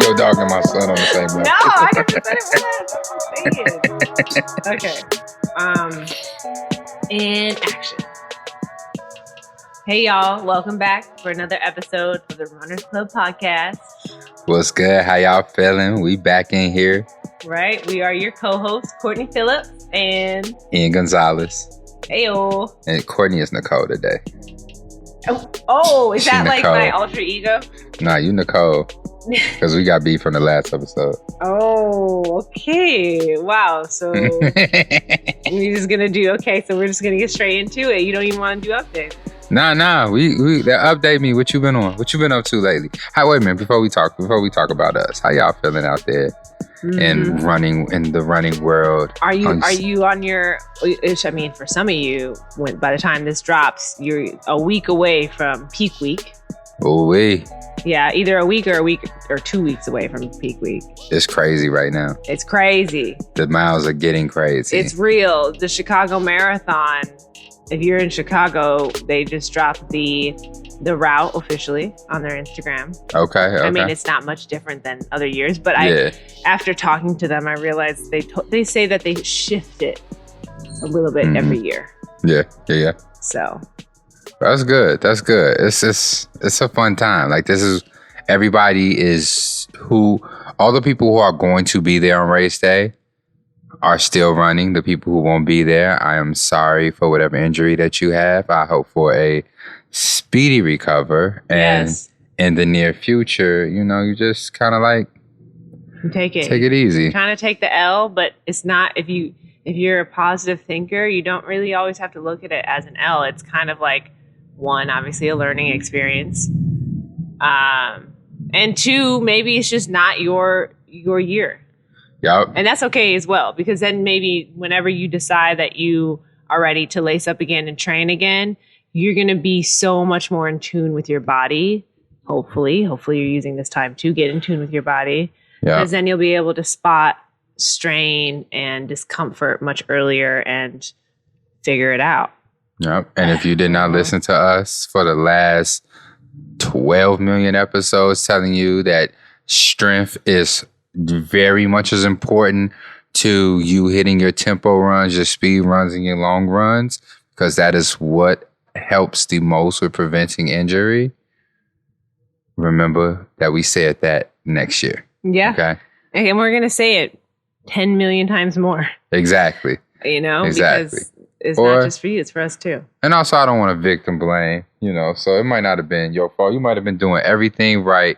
Your dog and my son on the same level. No, I never said it was. Okay. In action. Hey, y'all. Welcome back for another episode of the Runners Club podcast. What's good? How y'all feeling? We back in here. Right. We are your co-hosts, Courtney Phillips and Ian Gonzalez. Heyo. And Courtney is Nicole today. Oh, is that Nicole. like my alter ego? Nah, you Nicole. Because we got beef from the last episode. Oh, okay. Wow. So we're just going to do, okay, so we're just going to get straight into it. You don't even want to do updates. Nah. We update me. What you been on? What you been up to lately? Wait a minute. Before we talk about us, how y'all feeling out there and running in the running world? Are you on your? I mean, for some of you, by the time this drops, you're a week away from peak week. Oh wait. Yeah, either a week or 2 weeks away from peak week. It's crazy right now. It's crazy. The miles are getting crazy. It's real. The Chicago Marathon. If you're in Chicago, they just dropped the route officially on their Instagram. Okay. I mean, it's not much different than other years, but after talking to them, I realized they say that they shift it a little bit every year. Yeah. So that's good. It's a fun time. Like everybody is all the people who are going to be there on race day are still running. The people who won't be there, I am sorry for whatever injury that you have. I hope for a speedy recover. And in the near future, you just kind of like take it easy. You're trying to take the L, but it's not. If you're a positive thinker, you don't really always have to look at it as an L. It's kind of like, one, obviously a learning experience. And two, maybe it's just not your year. Yep. And that's okay as well, because then maybe whenever you decide that you are ready to lace up again and train again, you're going to be so much more in tune with your body. Hopefully you're using this time to get in tune with your body. Yeah. Because then you'll be able to spot strain and discomfort much earlier and figure it out. Yep. And if you did not listen to us for the last 12 million episodes telling you that strength is very much as important to you hitting your tempo runs, your speed runs, and your long runs, because that is what helps the most with preventing injury. Remember that we said that next year. Yeah. Okay. And we're going to say it 10 million times more. Exactly. Because it's not just for you, it's for us too. And also, I don't want to victim blame, so it might not have been your fault. You might have been doing everything right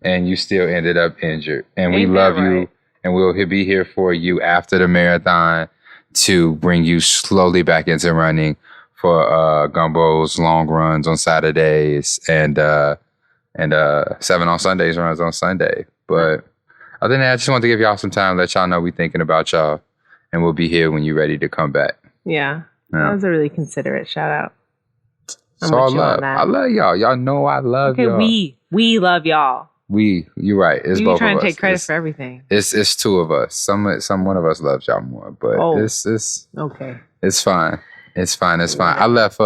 and you still ended up injured. And we love you, and we'll be here for you after the marathon to bring you slowly back into running for Gumbo's long runs on Saturdays and 7 on Sundays runs on Sunday. But other than that, I just want to give y'all some time, let y'all know we thinking about y'all, and we'll be here when you're ready to come back. Yeah. That was a really considerate shout out. So I love y'all. Y'all know I love y'all. We love y'all. You're right. It's you both trying of to us. take credit for everything. It's two of us. One of us loves y'all more, but it's okay. It's fine. It's fine. I left.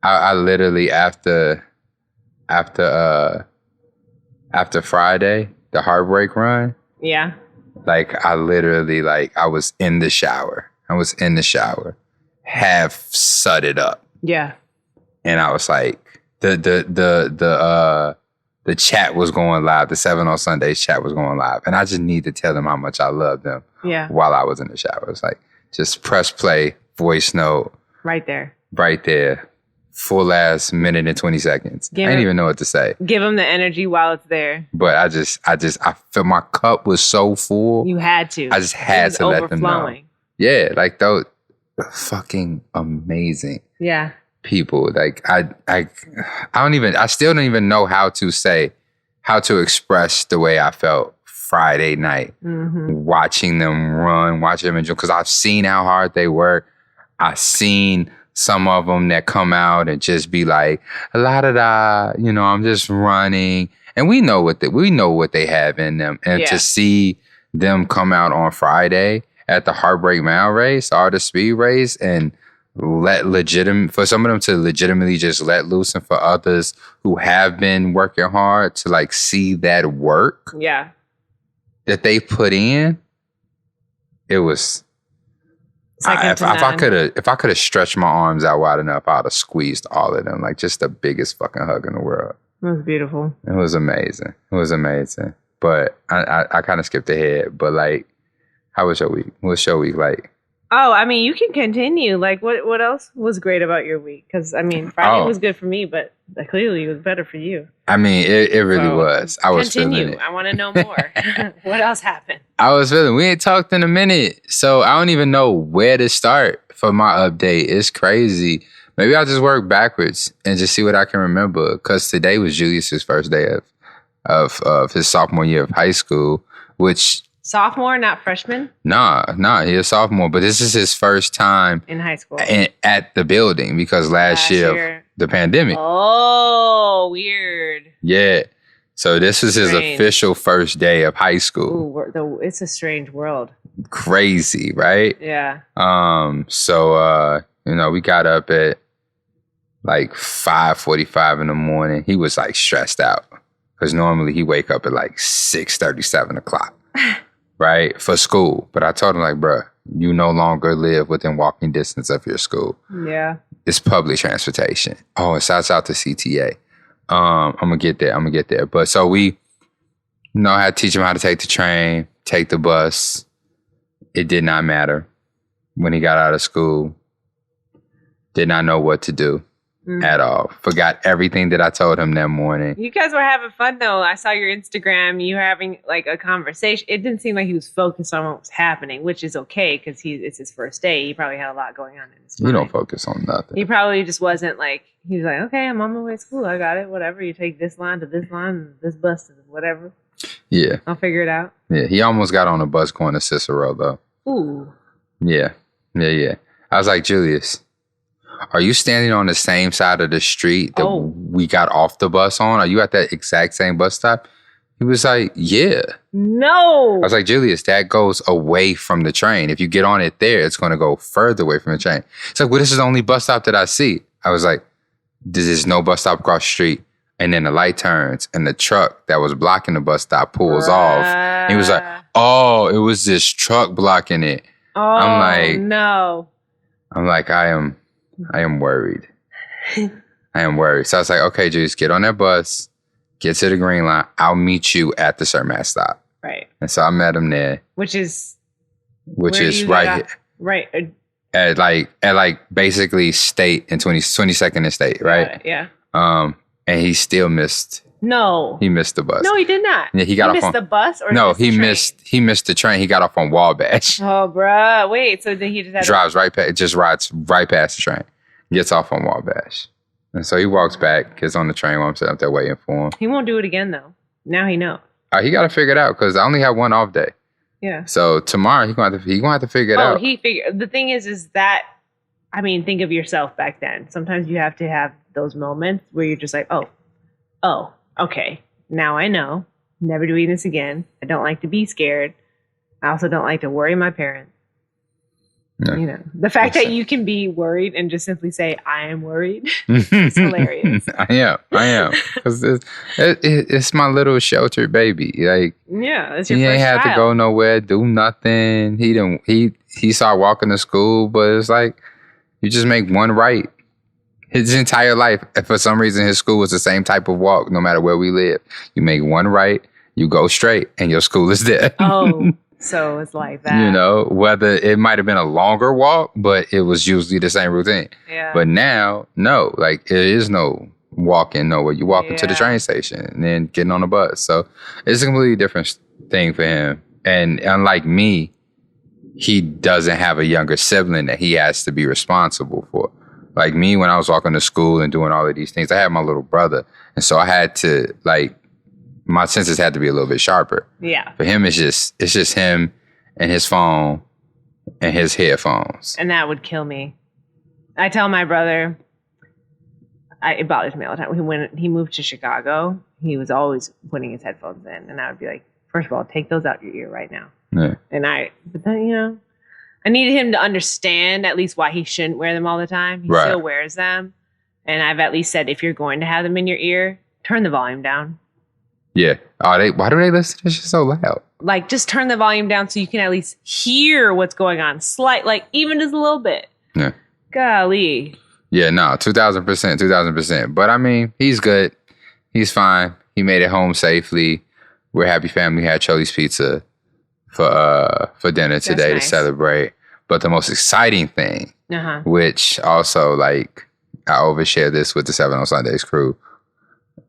I literally after Friday, the heartbreak run. Yeah. Like I literally I was in the shower. Half sudded up. Yeah. And I was like, the chat was going live. The 7 on Sundays chat was going live. And I just need to tell them how much I love them while I was in the shower. It's like, just press play, voice note. Right there. Full ass minute and 20 seconds. I didn't even know what to say. Give them the energy while it's there. But I felt my cup was so full. You had to. I just had to let them know. Yeah, like those fucking amazing. Yeah. People. Like I still don't even know how to express the way I felt Friday night watching them run, watching them enjoy, because I've seen how hard they work. I've seen some of them that come out and just be like, I'm just running, and we know what they have in them, and to see them come out on Friday at the Heartbreak Mile race or the speed race and for some of them to legitimately just let loose, and for others who have been working hard to like see that work that they put in, it was if I could have stretched my arms out wide enough, I'd have squeezed all of them, like just the biggest fucking hug in the world. It was beautiful. It was amazing. But I kind of skipped ahead. But like, how was your week? What's your week like? Oh, I mean, you can continue. Like, what else was great about your week? Because, I mean, Friday was good for me, but clearly it was better for you. I mean, it really was. I was feeling it. I want to know more. What else happened? I was feeling. We ain't talked in a minute, so I don't even know where to start for my update. It's crazy. Maybe I'll just work backwards and just see what I can remember. Because today was Julius's first day of his sophomore year of high school, which... Sophomore, not freshman? Nah, he's a sophomore, but this is his first time in high school at the building because last year the pandemic. Oh, weird. Yeah. So this is his official first day of high school. Ooh, it's a strange world. Crazy, right? Yeah. So we got up at like 5:45 in the morning. He was like stressed out because normally he wake up at like 6:30, 7 o'clock. Right, for school. But I told him, like, bro, you no longer live within walking distance of your school. Yeah. It's public transportation. Oh, and shouts out to CTA. I'm gonna get there. But so we had to teach him how to take the train, take the bus. It did not matter when he got out of school. Did not know what to do at all. Forgot everything that I told him that morning. You guys were having fun though. I saw your Instagram. You were having like a conversation. It didn't seem like he was focused on what was happening, which is okay because it's his first day. He probably had a lot going on in his mind. You don't focus on nothing. He probably just wasn't like, he was like, okay, I'm on my way to school. I got it. Whatever. You take this line to this line, this bus to whatever. Yeah. I'll figure it out. Yeah. He almost got on a bus going to Cicero though. Ooh. Yeah. I was like, Julius, are you standing on the same side of the street that we got off the bus on? Are you at that exact same bus stop? He was like, yeah. No. I was like, Julius, that goes away from the train. If you get on it there, it's going to go further away from the train. It's like, well, this is the only bus stop that I see. I was like, there's no bus stop across the street. And then the light turns and the truck that was blocking the bus stop pulls off. And he was like, oh, it was this truck blocking it. Oh, I'm like, no. I'm like, I am worried. I am worried. So I was like, okay, Juice, get on that bus, get to the green line. I'll meet you at the Cermat stop. Right. And so I met him there. Which is right here. Right. At like basically State and 22nd and State, right? Yeah. And he still missed. No. He missed the bus. No, he did not. Yeah, he missed the bus or he missed the train. He got off on Wabash. Oh, bruh. Wait, so then he just rides right past the train. Gets off on Wabash. And so he walks back, gets on the train while I'm sitting up there waiting for him. He won't do it again though. Now he knows. He got to figure it out because I only have one off day. Yeah. So tomorrow he's gonna have to figure it out. The thing is that, I mean, think of yourself back then. Sometimes you have to have those moments where you're just like, oh, okay, now I know. Never doing this again. I don't like to be scared. I also don't like to worry my parents. Yeah. The fact that you can be worried and just simply say, I am worried, is hilarious. I am. Because it's my little sheltered baby. Like, yeah, it's your he first ain't had child. to go nowhere, do nothing. He started walking to school, but it's like, you just make one right. His entire life, if for some reason his school was the same type of walk, no matter where we live. You make one right, you go straight, and your school is there. Oh, so it's like that. Whether it might have been a longer walk, but it was usually the same routine. Yeah. But now, no, like there is no walking nowhere. You walk into the train station and then getting on a bus. So it's a completely different thing for him. And unlike me, he doesn't have a younger sibling that he has to be responsible for. Like me, when I was walking to school and doing all of these things, I had my little brother. And so I had to, like, my senses had to be a little bit sharper. Yeah. For him, it's just him and his phone and his headphones. And that would kill me. I tell my brother, it bothers me all the time. When he moved to Chicago, he was always putting his headphones in. And I would be like, first of all, take those out your ear right now. Yeah. But then, I needed him to understand at least why he shouldn't wear them all the time. He still wears them. And I've at least said, if you're going to have them in your ear, turn the volume down. Yeah. Why do they listen to this shit so loud? Like, just turn the volume down so you can at least hear what's going on. Even just a little bit. Yeah. Golly. Yeah, no, 2000%. But I mean, he's good. He's fine. He made it home safely. We're a happy family. Had Choli's Pizza for dinner today to celebrate. But the most exciting thing, which also, like, I overshare this with the 7 on Sundays crew.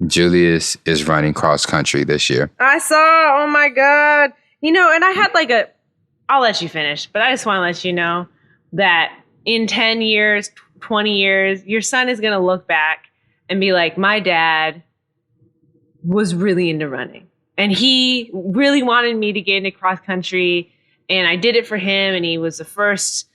Julius is running cross country this year. I saw. Oh my God. And I had I'll let you finish, but I just want to let you know that in 10 years, 20 years, your son is going to look back and be like, my dad was really into running and he really wanted me to get into cross country. And I did it for him. And he was the first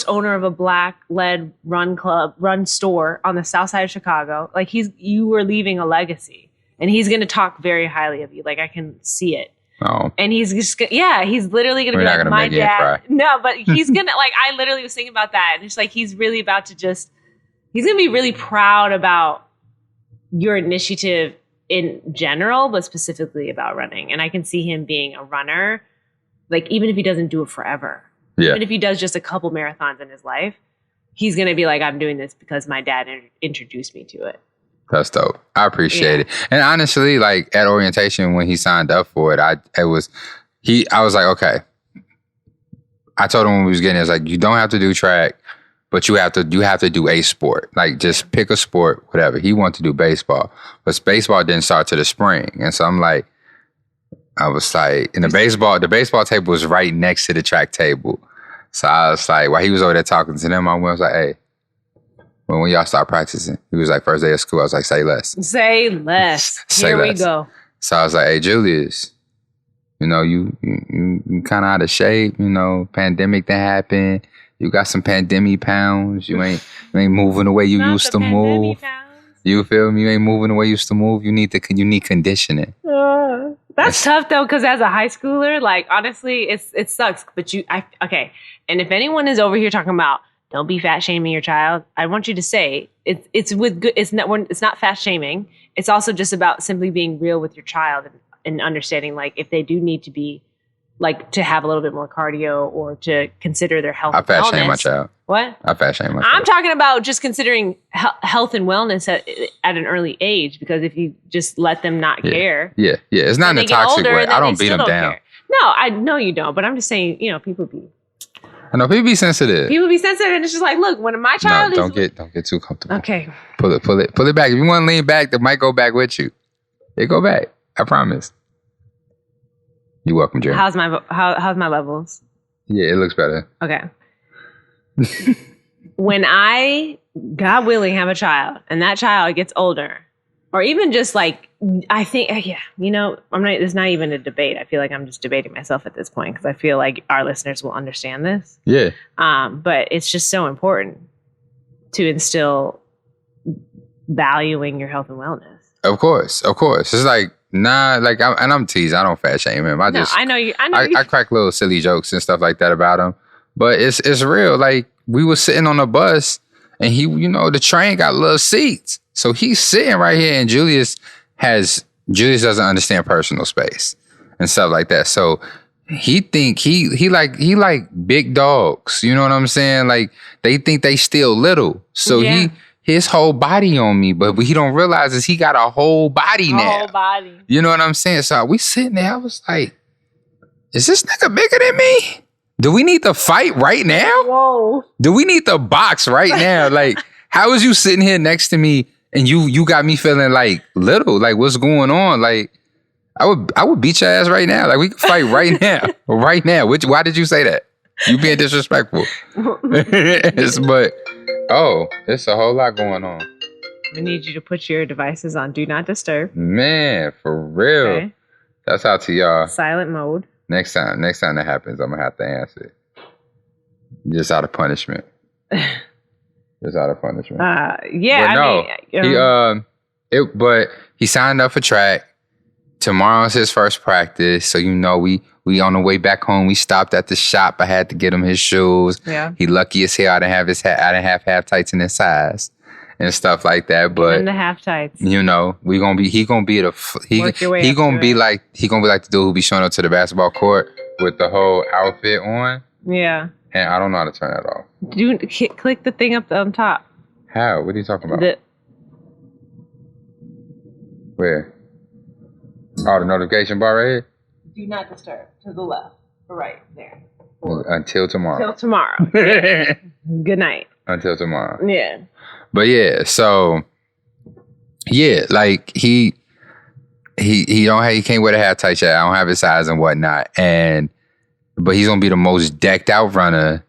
owner of a Black-led run store on the south side of Chicago. Like, you were leaving a legacy, and he's going to talk very highly of you. Like, I can see it. Oh. And he's just, he's literally going to be like, my dad. No, but he's going to, I literally was thinking about that. And it's like, he's really about to he's going to be really proud about your initiative in general, but specifically about running. And I can see him being a runner, even if he doesn't do it forever. Yeah. Even if he does just a couple marathons in his life, he's going to be like, I'm doing this because my dad introduced me to it. That's dope. I appreciate it. And honestly, at orientation, when he signed up for it, I was like, okay. I told him when we was getting it, it's like, you don't have to do track, but you have to do a sport. Just pick a sport, whatever. He wanted to do baseball, but baseball didn't start till the spring. And so I'm like, I was like, and the baseball table was right next to the track table. So I was like, while he was over there talking to them, I was like, hey, when y'all start practicing? He was like, first day of school. I was like, say less. Say less. Here we go. So I was like, hey, Julius, you kind of out of shape. Pandemic that happened. You got some pandemic pounds. You ain't moving the way you used to move. You feel me? You ain't moving the way you used to move. You need conditioning. That's tough though, because as a high schooler, honestly, it sucks. But okay. And if anyone is over here talking about don't be fat shaming your child, I want you to say it's with good. It's not fat shaming. It's also just about simply being real with your child and understanding if they do need to be to have a little bit more cardio or to consider their health. I fat shame my child. What? I fat shame my child. I'm talking about just considering health and wellness at an early age, because if you just let them not care. Yeah. It's not in a toxic way. I don't beat them down. Care. No, I know you don't, but I'm just saying, people be. I know people be sensitive. People be sensitive, and it's just like, look, when my child don't get too comfortable. Okay. Pull it back. If you want to lean back, the mic go back with you. It go back. I promise. You're welcome, Jerry. How's my levels? Yeah, it looks better. Okay. When I, God willing, have a child, and that child gets older, or even just I think, it's not even a debate. I feel like I'm just debating myself at this point, because I feel like our listeners will understand this. Yeah. But it's just so important to instill valuing your health and wellness. Of course. It's like, nah, and I'm teasing. I don't fat shame him. I know you. I crack little silly jokes and stuff like that about him, but it's real. We were sitting on a bus, and he, the train got little seats, so he's sitting right here, and Julius doesn't understand personal space and stuff like that. So he think he like big dogs. You know what I'm saying? They think they still little, so his whole body on me, but he don't realize is he got a whole body now. Whole body. You know what I'm saying? So we sitting there. I was like, is this nigga bigger than me? Do we need to fight right now? Whoa. Do we need to box right now? How is you sitting here next to me and you got me feeling little? What's going on? I would beat your ass right now. We could fight right now. Right now. Why did you say that? You being disrespectful. But it's a whole lot going on. We need you to put your devices on Do Not Disturb. Man, for real. Okay. That's out to y'all. Silent mode. Next time that happens, I'm going to have to answer. Just out of punishment. Yeah, but he signed up for track. tomorrow's his first practice. So, we on the way back home, we stopped at the shop. I had to get him his shoes. Yeah. He lucky as hell I didn't have half tights in his size and stuff like that. But in the half tights. he gonna be like the dude who be showing up to the basketball court with the whole outfit on. Yeah. And I don't know how to turn that off. Click the thing up on top. How? What are you talking about? Where? Oh, the notification bar right here? Do not disturb. To the left. Or right there. Until tomorrow. Until tomorrow. Yeah. Good night. Until tomorrow. Yeah. But yeah, so yeah, like he can't wear the half tight yet. I don't have his size and whatnot. But he's gonna be the most decked out runner,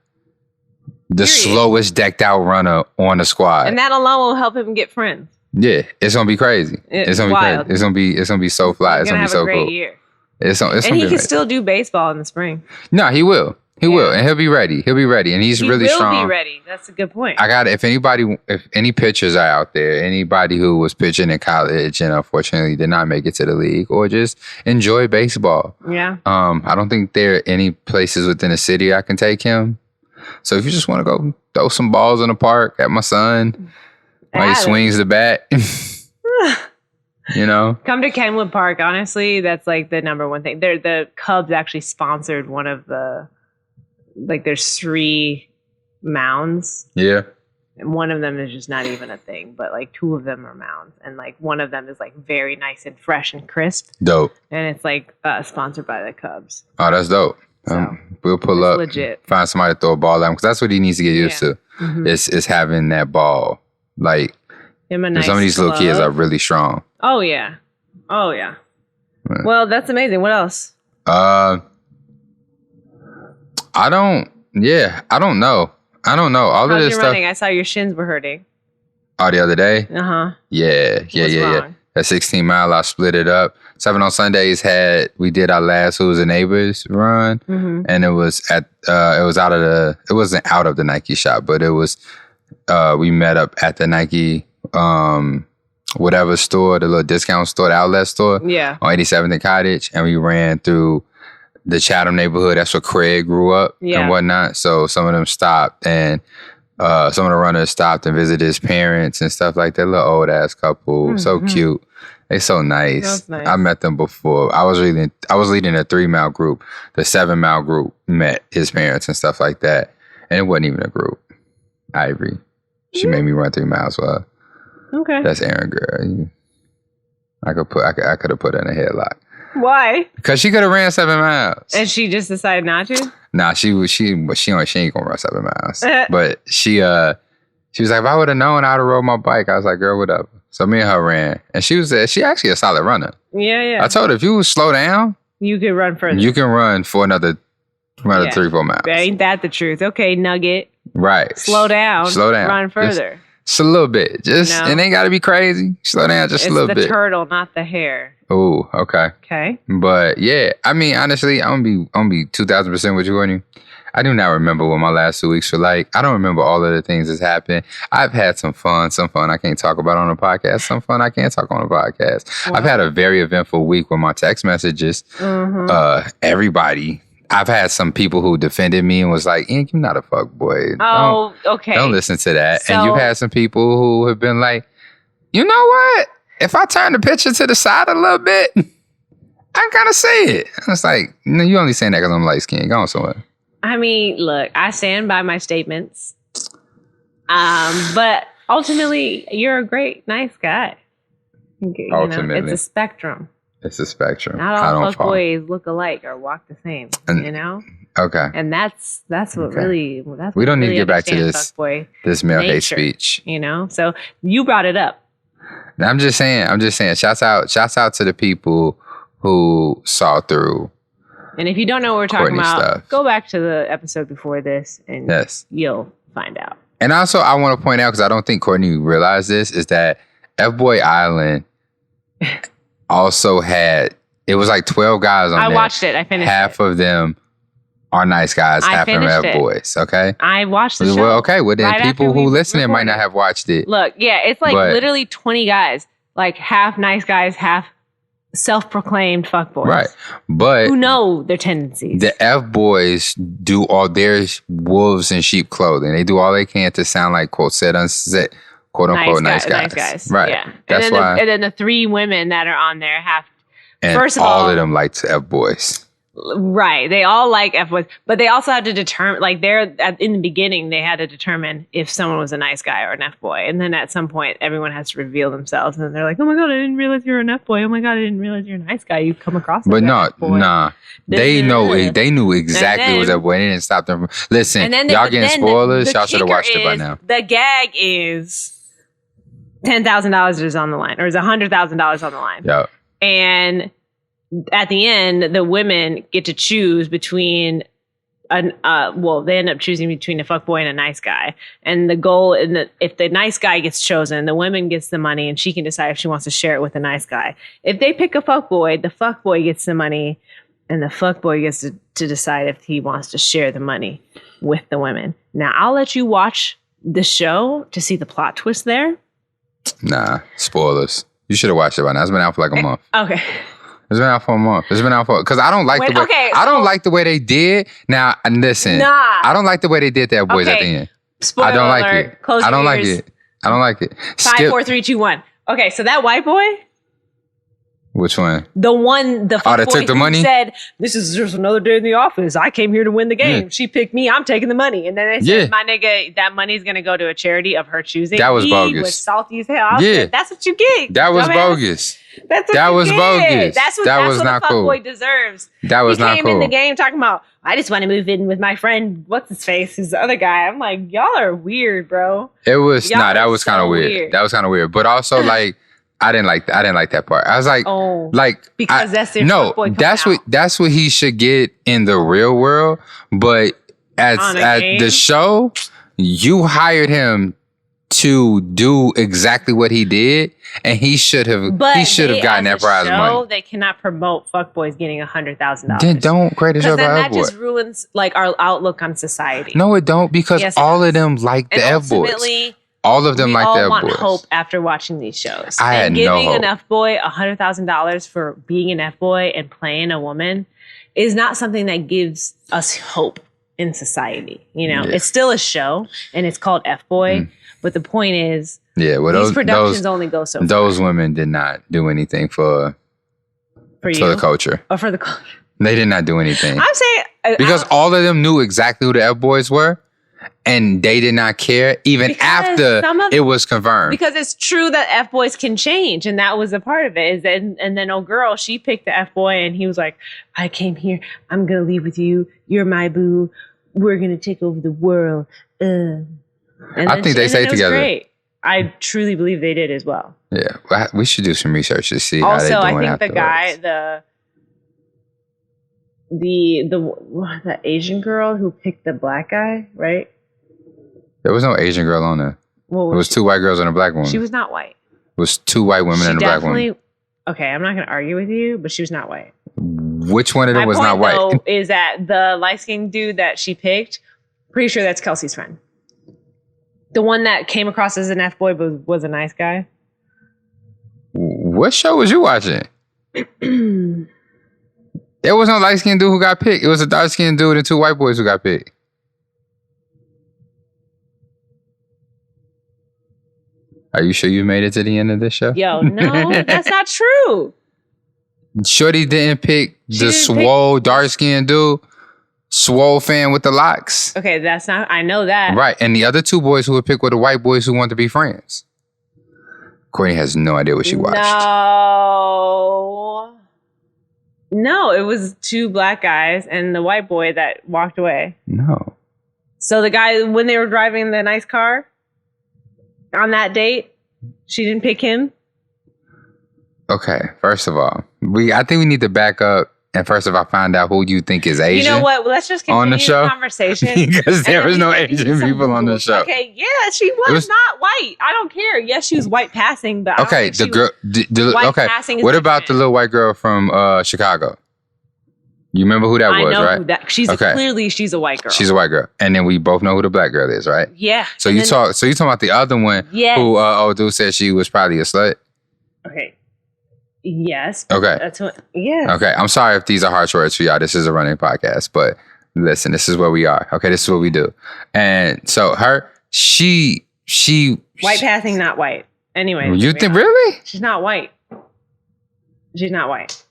the slowest decked out runner on the squad. And that alone will help him get friends. Yeah, it's gonna be crazy. It's gonna wild. be crazy. It's gonna be so fly. It's gonna be so cool. Year. It's and gonna he be can still do baseball in the spring. No, he will. He will, and he'll be ready. And he's really strong. He will be ready. That's a good point. I got it. If any pitchers are out there, anybody who was pitching in college and unfortunately did not make it to the league or just enjoy baseball. Yeah. I don't think there are any places within the city I can take him. So if you just want to go throw some balls in the park at my son while he swings the bat, Come to Kenwood Park. Honestly, that's like the number one thing. The Cubs actually sponsored one of the. Like there's 3 mounds. Yeah. And one of them is just not even a thing, but like 2 of them are mounds. And like one of them is like very nice and fresh and crisp. Dope. And it's like sponsored by the Cubs. Oh, that's dope. So, we'll pull up, legit. Find somebody to throw a ball at him because that's what he needs to get used to. Mm-hmm. Is having that ball. Like some of these little kids are really strong. Oh yeah. Yeah. Well, that's amazing. What else? I don't know. All of this stuff. Running? I saw your shins were hurting. Oh, the other day? Uh-huh. Yeah. That 16 mile, I split it up. 7 on Sundays we did our last Who's the Neighbors run. Mm-hmm. And it was it wasn't out of the Nike shop, but it was, we met up at the Nike, whatever store, the little discount store, the outlet store. Yeah. On 87th and Cottage. And we ran through the Chatham neighborhood. That's where Craig grew up and whatnot. So some of them stopped and some of the runners stopped and visited his parents and stuff like that. Little old ass couple. Mm-hmm. So cute. They so nice. Nice. I met them before. I was leading a 3-mile group. The 7-mile group met his parents and stuff like that. And it wasn't even a group. Ivory. She made me run 3 miles for her. Okay. That's Aaron girl. I could have put her in a headlock. Why? Because she could have ran 7 miles. And she just decided not to? Nah, she ain't gonna run 7 miles. But she was like, if I would have known, I would have rode my bike. I was like, girl, whatever. So me and her ran. And she actually a solid runner. Yeah. I told her, if you slow down, you can run further. You can run for another 3-4 miles. Ain't that the truth? Okay, Nugget. Right. Slow down. Run further. Just a little bit. It ain't got to be crazy. Slow down just a little bit. It's the turtle, not the hare. Oh, okay. Okay. But yeah, I mean, honestly, I'm gonna be 2,000% with you, Courtney. I do not remember what my last 2 weeks were like. I don't remember all of the things that's happened. I've had some fun I can't talk about on the podcast, some fun I can't talk on the podcast. Wow. I've had a very eventful week with my text messages. Mm-hmm. Everybody. I've had some people who defended me and was like, you're not a fuck boy. Oh, okay. Don't listen to that. And you've had some people who have been like, you know what? If I turn the picture to the side a little bit, I kind of see it. I was like, no, you only saying that because I'm light skinned. Go on somewhere. I mean, look, I stand by my statements. But ultimately, you're a great, nice guy. Ultimately. It's a spectrum. It's a spectrum. Not all fuckboys look alike or walk the same, Okay. And that's what really, we don't need to get back to this male hate speech. So you brought it up. I'm just saying, shouts out to the people who saw through. And if you don't know what we're talking about, go back to the episode before this and you'll find out. And also, I want to point out, because I don't think Courtney realized this, is that F-Boy Island also had, it was like 12 guys on there. I watched it. I finished it. Half of them are nice guys. Half of them are F-boys. Okay? I watched the show. Well, okay. Well, then people who listen might not have watched it. Look, yeah, it's like literally 20 guys. Like half nice guys, half self-proclaimed fuckboys. Right. But who know their tendencies. The F-boys do all their wolves in sheep clothing. They do all they can to sound like, quote, said unsaid, quote unquote, nice guys. Right. Yeah. That's why. And then the 3 women that are on there have, and first of all of them like F-boys. Right. They all like F-boys, but they also had to determine, like in the beginning, they had to determine if someone was a nice guy or an F-boy. And then at some point, everyone has to reveal themselves. And they're like, oh my God, I didn't realize you're an F-boy. Oh my God, I didn't realize you're a nice guy. You come across as an F-boy. Nah. They knew exactly what was F-boy. They didn't stop them. Listen, y'all getting spoilers. Y'all should have watched it by now. The gag is $10,000 is on the line, or is $100,000 on the line. Yep. And at the end, the women get to choose between they end up choosing between a fuckboy and a nice guy. And the goal, if the nice guy gets chosen, the woman gets the money and she can decide if she wants to share it with the nice guy. If they pick a fuckboy, the fuckboy gets the money and the fuckboy gets to decide if he wants to share the money with the women. Now, I'll let you watch the show to see the plot twist there. Nah, spoilers. You should have watched it by now. It's been out for like a month. Okay. It's been out for a month. It's been out for, because I don't like the way. Okay, I don't like the way they did. Now, and listen, I don't like the way they did that boys at the end. Spoiler I don't alert. like it. Close I don't your like ears. it. I don't like it. 5, 4, 3, 2, 1. Okay, so that white boy. Which one? The one, the fuck that boy took the money? Said, this is just another day in the office. I came here to win the game. Yeah. She picked me. I'm taking the money. And then they said, my nigga, that money's going to go to a charity of her choosing. That was bogus. He was salty as hell. I said, that's what you get. That was bogus. That was bogus. That's what not a cool. Fuckboy deserves. That was not cool. He came in the game talking about, I just want to move in with my friend, what's his face, who's the other guy. I'm like, y'all are weird, bro. It was, that was kind of weird. That was kind of weird. But also, like, I didn't like that part. I was like, because that's their fuckboy that's what he should get in the real world. But at the show, you hired him to do exactly what he did, and he should have gotten that prize money. They cannot promote fuckboys getting $100,000. Then don't create a show about F-boys. That just ruins like our outlook on society. No, it don't, because all of them like the F-boys. All of them like the F-boys. We all want hope after watching these shows. I had no hope. Giving an F-boy $100,000 for being an F-boy and playing a woman is not something that gives us hope in society. You know, it's still a show and it's called F-boy. But the point is, these productions only go so far. Those women did not do anything for the culture. Or for the culture. They did not do anything. I'm saying... Because all of them knew exactly who the F-boys were. And they did not care even after it was confirmed. Because it's true that F-boys can change. And that was a part of it. And then old girl, she picked the F-boy and he was like, I came here. I'm going to leave with you. You're my boo. We're going to take over the world. I think they stayed together. Great. I truly believe they did as well. Yeah. We should do some research to see how they're doing afterwards. Also, I think afterwards. the guy, the Asian girl who picked the black guy, right? There was no Asian girl on there. It was 2 white girls and a black woman. She was not white. It was 2 white women and a black woman. Okay, I'm not going to argue with you, but she was not white. Which one of them was not white? My point, though, is that the light-skinned dude that she picked, pretty sure that's Kelsey's friend. The one that came across as an F-boy but was a nice guy. What show was you watching? There was no light-skinned dude who got picked. It was a dark-skinned dude and 2 white boys who got picked. Are you sure you made it to the end of this show? Yo, no, that's not true. Shorty didn't pick the swole, dark-skinned dude. Swole fan with the locks. Okay, that's not... I know that. Right, and the other 2 boys who were picked were the white boys who wanted to be friends. Courtney has no idea what she watched. No, it was 2 black guys and the white boy that walked away. No. So the guy, when they were driving the nice car on that date, she didn't pick him? Okay, first of all, I think we need to back up and first of all find out who you think is Asian. You know what? Let's just continue on the show conversation. Because there was no Asian people on the show. Okay, yeah, she was not white. I don't care. Yes, she was white passing, but okay, the girl. Okay, what about the little white girl from Chicago? You remember who that was, right? She's clearly she's a white girl. She's a white girl, and then we both know who the black girl is, right? Yeah. So you talking about the other one? Who old dude said she was probably a slut. Okay. Yes. Okay. That's what. Yeah. Okay. I'm sorry if these are harsh words for y'all. This is a running podcast, but listen, this is where we are. Okay. This is what we do. And so she white passing, not white. Anyway. You think really? She's not white. She's not white.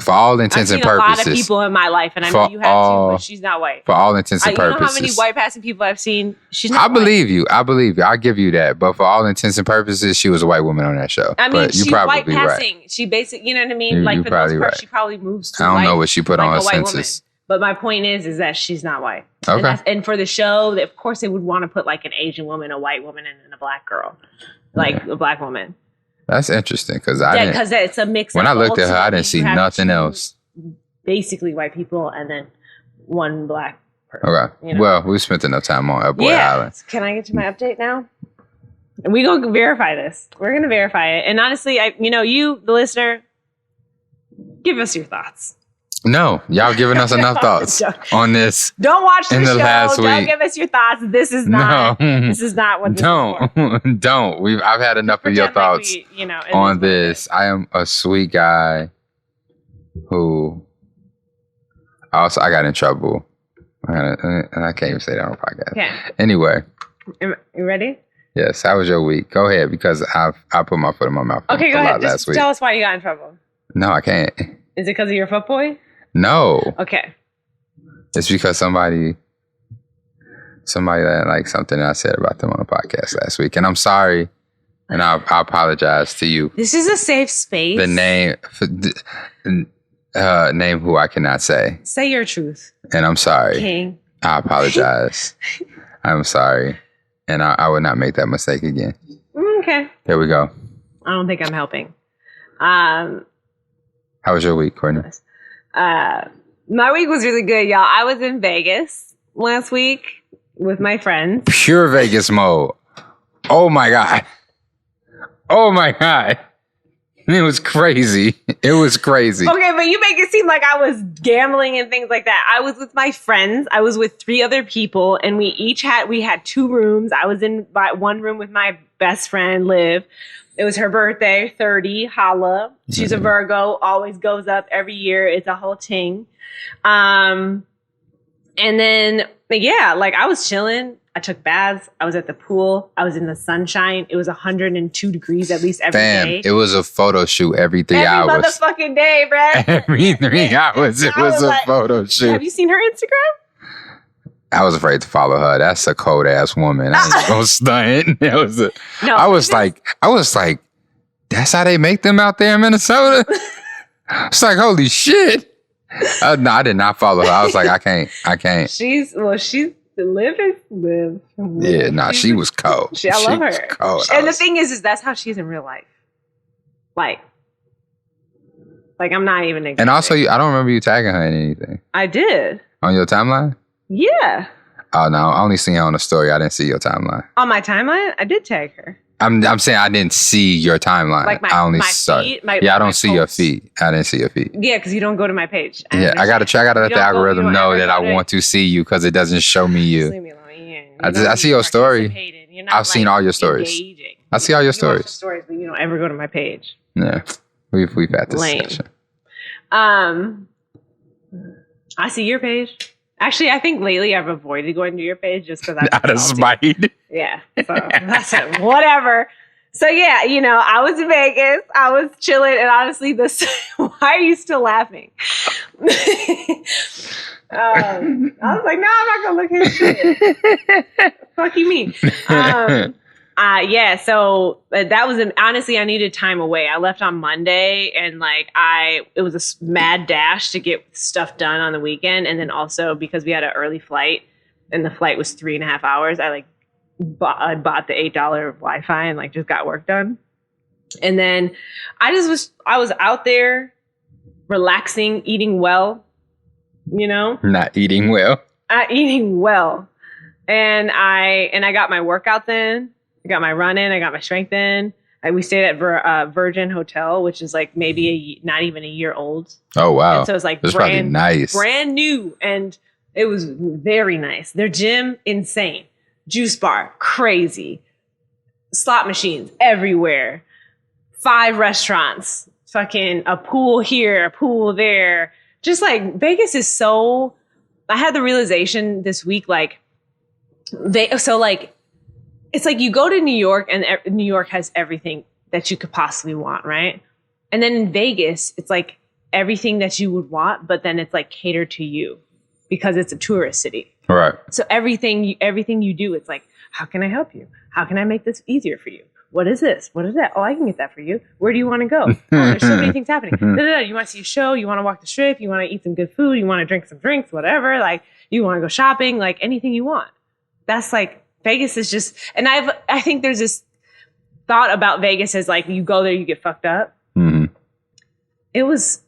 For all intents and purposes. I've seen a lot of people in my life, and I know you have too, but she's not white. For all intents and purposes. You know how many white passing people I've seen? She's not I believe you. I believe you. I'll give you that. But for all intents and purposes, she was a white woman on that show. I mean, but she's white passing. Right. She basically, you know what I mean? Like, for the most part, she probably moves to I don't know what she put on her census. But my point is that she's not white. Okay. And for the show, of course, they would want to put like an Asian woman, a white woman, and then a black girl. Like a black woman. That's interesting because because it's a mix. When I looked at her, I didn't see nothing else. Basically, white people and then one black person. Okay. You know? Well, we spent enough time on Elbow Island. Can I get to my update now? And we gonna verify this. We're gonna verify it. And honestly, you, the listener, give us your thoughts. No, y'all giving us enough thoughts on this. Don't watch the show. Last week. Don't give us your thoughts. This is not. No. This is not what. This don't. I've had enough of your thoughts on this. I am a sweet guy who also I got in trouble. I can't even say that on a podcast. Okay. Anyway, you ready? Yes. How was your week? Go ahead because I put my foot in my mouth. Okay, go ahead. Just tell us why you got in trouble. No, I can't. Is it because of your footboy? No. Okay. It's because somebody that like something I said about them on a podcast last week. And I'm sorry. And I apologize to you. This is a safe space. The name who I cannot say. Say your truth. And I'm sorry. King. I apologize. I'm sorry. And I would not make that mistake again. Okay. There we go. I don't think I'm helping. How was your week, Courtney? My week was really good, y'all. I was in Vegas last week with my friends. Pure Vegas mode. Oh my God. It was crazy. Okay, but you make it seem like I was gambling and things like that. I was with my friends. I was with 3 other people, and we had 2 rooms. I was in one room with my best friend, Liv. It was her birthday, 30, holla. She's a Virgo, always goes up every year. It's a whole ting. And then, I was chilling. I took baths. I was at the pool. I was in the sunshine. It was 102 degrees at least every day. It was a photo shoot every 3 hours. Every motherfucking day, bruh. Every 3 hours, it was a photo shoot. Have you seen her Instagram? I was afraid to follow her. That's a cold ass woman. I ain't gonna stunt. I was like, that's how they make them out there in Minnesota. It's like, holy shit. No, I did not follow her. I was like, I can't. She's Liv. Yeah, nah, she was cold. I love her. Cold. And the thing is that's how she is in real life. Like I'm not even. And also, I don't remember you tagging her in anything. I did. On your timeline? Yeah. Oh no, I only seen her on the story. I didn't see your timeline. On my timeline, I did tag her. I'm saying I didn't see your timeline. Like I only saw. I don't see your feed. I didn't see your feed. Yeah, because you don't go to my page. I gotta let the algorithm know that I want to see you because it doesn't show me you. I see your story. I've seen all your stories. Engaging. I see all your stories. Stories, but you don't ever go to my page. Yeah, we've had this discussion. I see your page. Actually, I think lately I've avoided going to your page just because out of spite. Yeah, so that's it. Whatever. So yeah, I was in Vegas. I was chilling, and honestly, why are you still laughing? I was like, no, I'm not gonna look at shit. Fuck you mean? Yeah, so that was honestly, I needed time away. I left on Monday, and it was a mad dash to get stuff done on the weekend, and then also because we had an early flight, and the flight was 3.5 hours. I bought the $8 Wi-Fi and just got work done, and then I was out there relaxing, eating well, not eating well, eating well, and I got my workouts in. I got my run in. I got my strength in. We stayed at Virgin Hotel, which is maybe not even a year old. Oh, wow. And so it's That's probably nice. Brand new. And it was very nice. Their gym, insane. Juice bar, crazy. Slot machines everywhere. 5 restaurants. fucking a pool here, a pool there. Just like Vegas is so, I had the realization this week, like it's like you go to New York and New York has everything that you could possibly want, right? And then in Vegas, it's like everything that you would want, but then it's like catered to you because it's a tourist city. Right. So everything you do, it's like, how can I help you? How can I make this easier for you? What is this? What is that? Oh, I can get that for you. Where do you want to go? Oh, there's so many things happening. You want to see a show? You want to walk the strip? You want to eat some good food? You want to drink some drinks? Whatever. Like you want to go shopping? Like anything you want. That's like Vegas is just. And I think there's this thought about Vegas as like you go there, you get fucked up. Mm-hmm. It was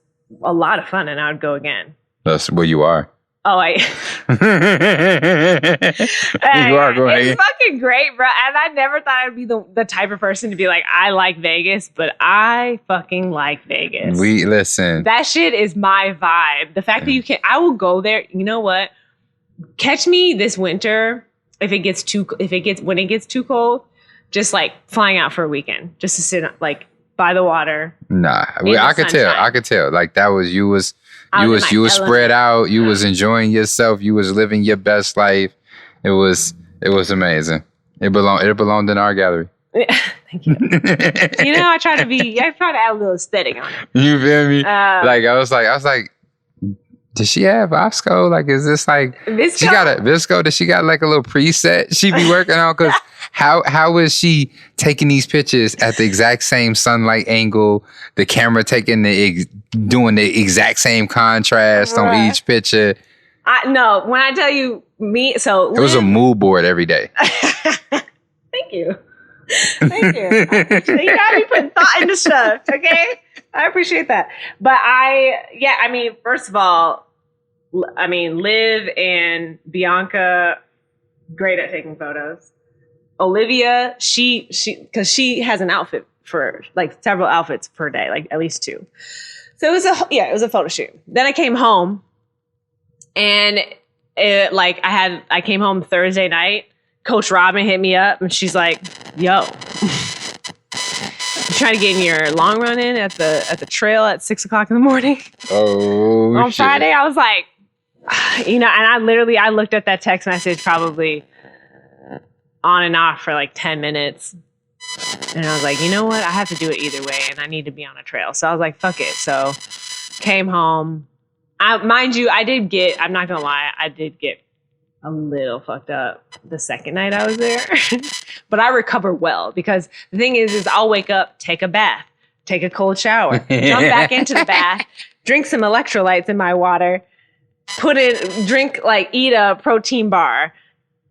a lot of fun, and I would go again. That's where you are. Oh, you are going. It's fucking great, bro. And I never thought I'd be the type of person to be like, I like Vegas, but I fucking like Vegas. Listen. That shit is my vibe. The fact that I will go there. You know what? Catch me this winter when it gets too cold, just like flying out for a weekend, just to sit like by the water. Nah, I could tell. Like that was you was spread out. You was enjoying yourself. You was living your best life. It was amazing. It belonged in our gallery. Thank you. I try to add a little aesthetic on it. You feel me? Like I was like, does she have Osco? Like, is this like Visco? She got a Visco? Does she got like a little preset she be working on? Because how is she taking these pictures at the exact same sunlight angle? The camera doing the exact same contrast on each picture. No, when I tell you it was a mood board every day. Thank you. Thank you. You gotta be putting thought into stuff, okay? I appreciate that. But first of all, Liv and Bianca, great at taking photos. Olivia, she because she has an outfit for like several outfits per day, like at least 2. So it was a photo shoot. Then I came home and I came home Thursday night. Coach Robin hit me up and she's like, yo, you trying to get in your long run in at the trail at 6:00 in the morning? Oh, on shit. Friday, I was like, and I looked at that text message probably on and off for like 10 minutes. And I was like, you know what? I have to do it either way and I need to be on a trail. So I was like, fuck it. So came home. I'm not gonna lie, I did get a little fucked up the second night I was there. But I recover well because the thing is I'll wake up, take a bath, take a cold shower, jump back into the bath, drink some electrolytes in my water, eat a protein bar,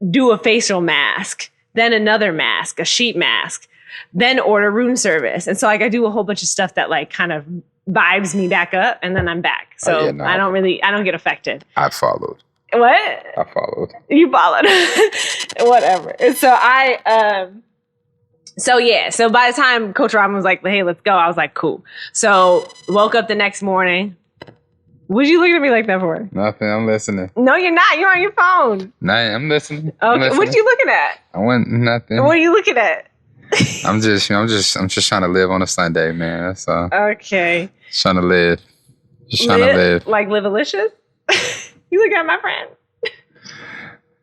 do a facial mask, then another mask, a sheet mask, then order room service. And so I do a whole bunch of stuff that like kind of vibes me back up and then I'm back. So I don't get affected. I followed. What? I followed. You followed. Whatever. And so so by the time Coach Robin was like, hey, let's go, I was like, cool. So woke up the next morning. What you looking at me like that for? Nothing. I'm listening. No, you're not. You're on your phone. Nah, I'm listening. Okay. What you looking at? I want nothing. What are you looking at? I'm just trying to live on a Sunday, man. That's all. Okay. Just trying to live. Like live-alicious? You looking at my friend?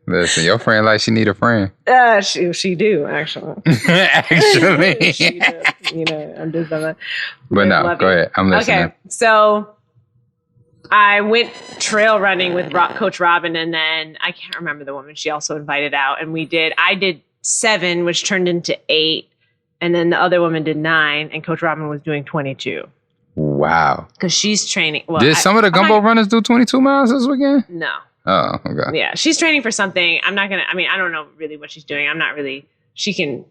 Listen, your friend like she need a friend. She do actually. Actually, she do. I'm just on that. But no, go ahead. I'm listening. Okay, so I went trail running with Coach Robin, and then I can't remember the woman she also invited out, and I did 7, which turned into 8, and then the other woman did 9, and Coach Robin was doing 22. Wow. Because she's training. Well, did some of the Gumbo runners do 22 miles this weekend? No. Oh, okay. Yeah, she's training for something. I don't know really what she's doing. She can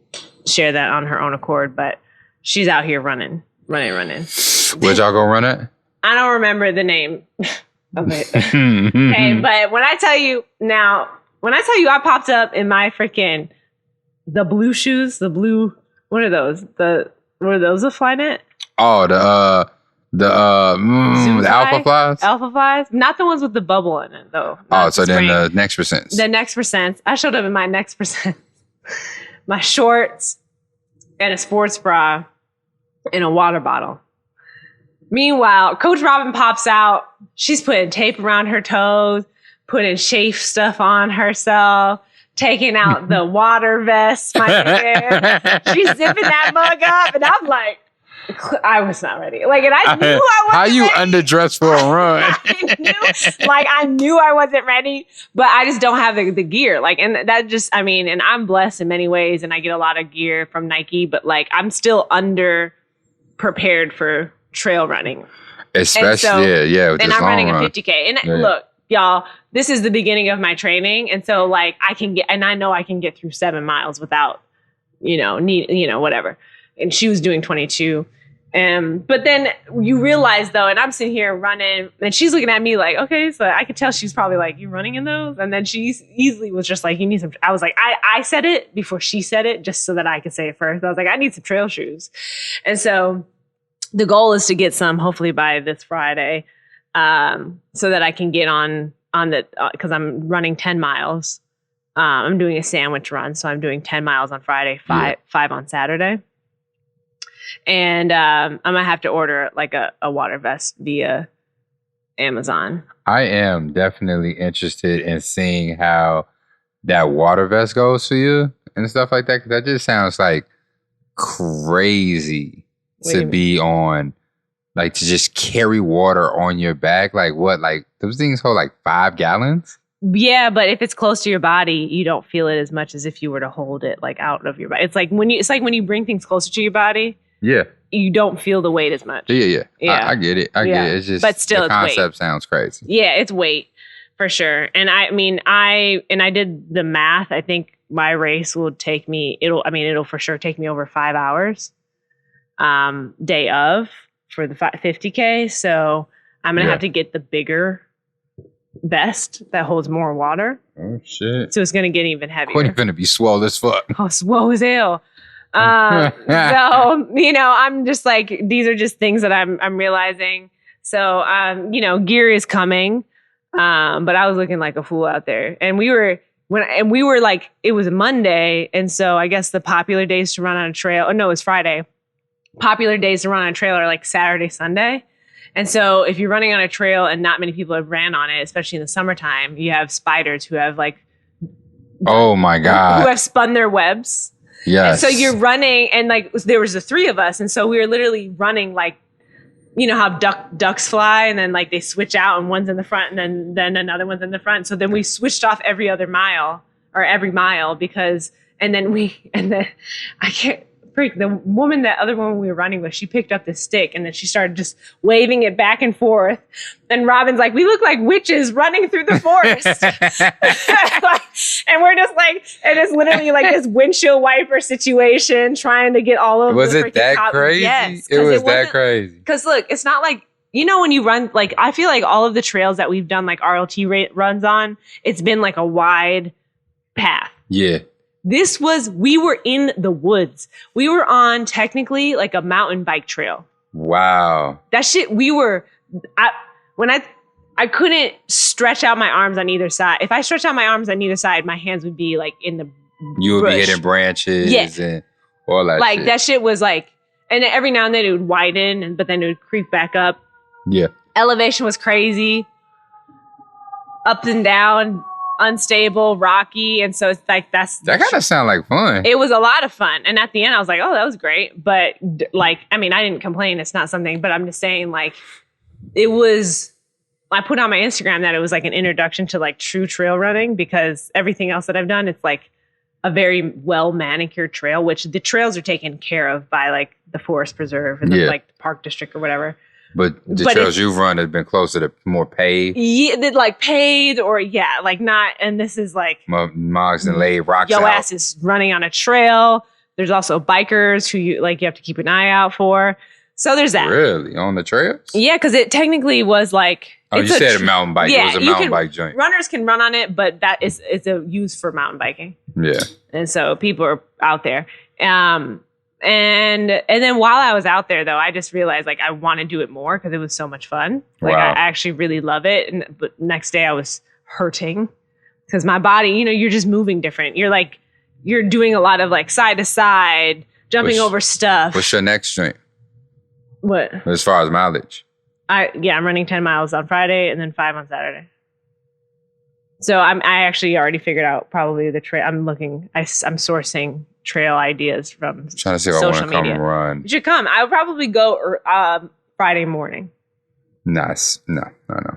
share that on her own accord, but she's out here running. Where'd y'all go run at? I don't remember the name of it. Okay, but when I tell you I popped up in my freaking the blue shoes, what are those? Were those a Flynet? Oh, the Alpha Flies? Alpha Flies? Not the ones with the bubble in it, though. So then the Next Percents. The Next Percents. I showed up in my Next Percents. My shorts and a sports bra and a water bottle. Meanwhile, Coach Robin pops out. She's putting tape around her toes, putting chafe stuff on herself, taking out the water vest. My nigga. She's zipping that mug up, and I'm like, I was not ready. Like, and I knew I wasn't How you ready. underdressed for a run? I knew I wasn't ready, but I just don't have the gear. Like, and that just, I mean, and I'm blessed in many ways, and I get a lot of gear from Nike, but like, I'm still under prepared for trail running. Especially, yeah. And I'm running a 50K. And look, y'all, this is the beginning of my training. And so like I know I can get through 7 miles without, whatever. And she was doing 22. But then you realize though, and I'm sitting here running and she's looking at me like, okay, so I could tell she's probably like, you running in those? And then she easily was just like, you need some, I was like, I said it before she said it just so that I could say it first. I was like, I need some trail shoes. And so the goal is to get some hopefully by this Friday, so that I can get on the, because I'm running 10 miles. I'm doing a sandwich run. So I'm doing 10 miles on Friday, five on Saturday. And I'm going to have to order like a water vest via Amazon. I am definitely interested in seeing how that water vest goes for you and stuff like that. Because that just sounds like crazy to be on, like to just carry water on your back. Like what? Like those things hold like 5 gallons? Yeah, but if it's close to your body, you don't feel it as much as if you were to hold it like out of your body. It's like when you bring things closer to your body. Yeah. You don't feel the weight as much. Yeah. I get it. I get it. It's just, but still, the concept sounds crazy. Yeah, it's weight for sure. And I mean, I did the math. I think my race will take me, it'll for sure take me over 5 hours. Day of for the 50K. So I'm going to have to get the bigger vest that holds more water. Oh, shit. So it's going to get even heavier. Courtney's going to be swole as fuck. Oh, swole as hell. So, I'm just like, these are just things that I'm realizing. So, gear is coming. But I was looking like a fool out there. And we were like, it was a Monday. And so I guess the popular days to run on a trail, it's Friday. Popular days to run on a trail are like Saturday, Sunday. And so if you're running on a trail and not many people have ran on it, especially in the summertime, you have spiders who have like, oh my God, who have spun their webs. Yes. And so you're running and like, there was the 3 of us. And so we were literally running like, you know how ducks fly and then like they switch out and one's in the front and then another one's in the front. So then we switched off every mile because, and then I can't, the other woman we were running with, she picked up the stick and then she started just waving it back and forth. And Robin's like, we look like witches running through the forest. And we're just like, and it's literally like this windshield wiper situation trying to get all of Was it that crazy? Yes. It was that crazy. Because look, it's not like, when you run, like, I feel like all of the trails that we've done like RLT runs on, it's been like a wide path. Yeah. We were in the woods. We were on technically like a mountain bike trail. Wow. That shit, I couldn't stretch out my arms on either side. If I stretched out my arms on either side, my hands would be like in the You would brush. be hitting branches and all that like shit. That shit was like, and then every now and then it would widen, but then it would creep back up. Yeah. Elevation was crazy. Up and down. Unstable, rocky, and so it's like that kind of sound like fun. It was a lot of fun, and at the end, I was like, "Oh, that was great." But like, I mean, I didn't complain. It's not something, but I'm just saying, like, it was. I put on my Instagram that it was like an introduction to like true trail running because everything else that I've done, it's like a very well manicured trail, which the trails are taken care of by like the Forest Preserve and like the Park District or whatever. But the trails you've run have been closer to more paved. Yeah, like paved or like not. And this is like mogs and laid rocks. Yo ass is running on a trail. There's also bikers who you have to keep an eye out for. So there's that. Really? On the trails? Yeah, because it technically was like. Oh, you said a mountain bike. Yeah, it was a mountain bike joint. Runners can run on it, but it's a use for mountain biking. Yeah. And so people are out there. And then while I was out there, though, I just realized like I want to do it more because it was so much fun. Like I actually really love it. But next day I was hurting because my body, you're just moving different. You're doing a lot of like side to side, jumping over stuff. What's your next joint? What? As far as mileage. I'm running 10 miles on Friday and then 5 on Saturday. So I actually already figured out probably the trail. I'm sourcing trail ideas from trying to see if I want to come run. You should come. I would probably go Friday morning. Nice. No.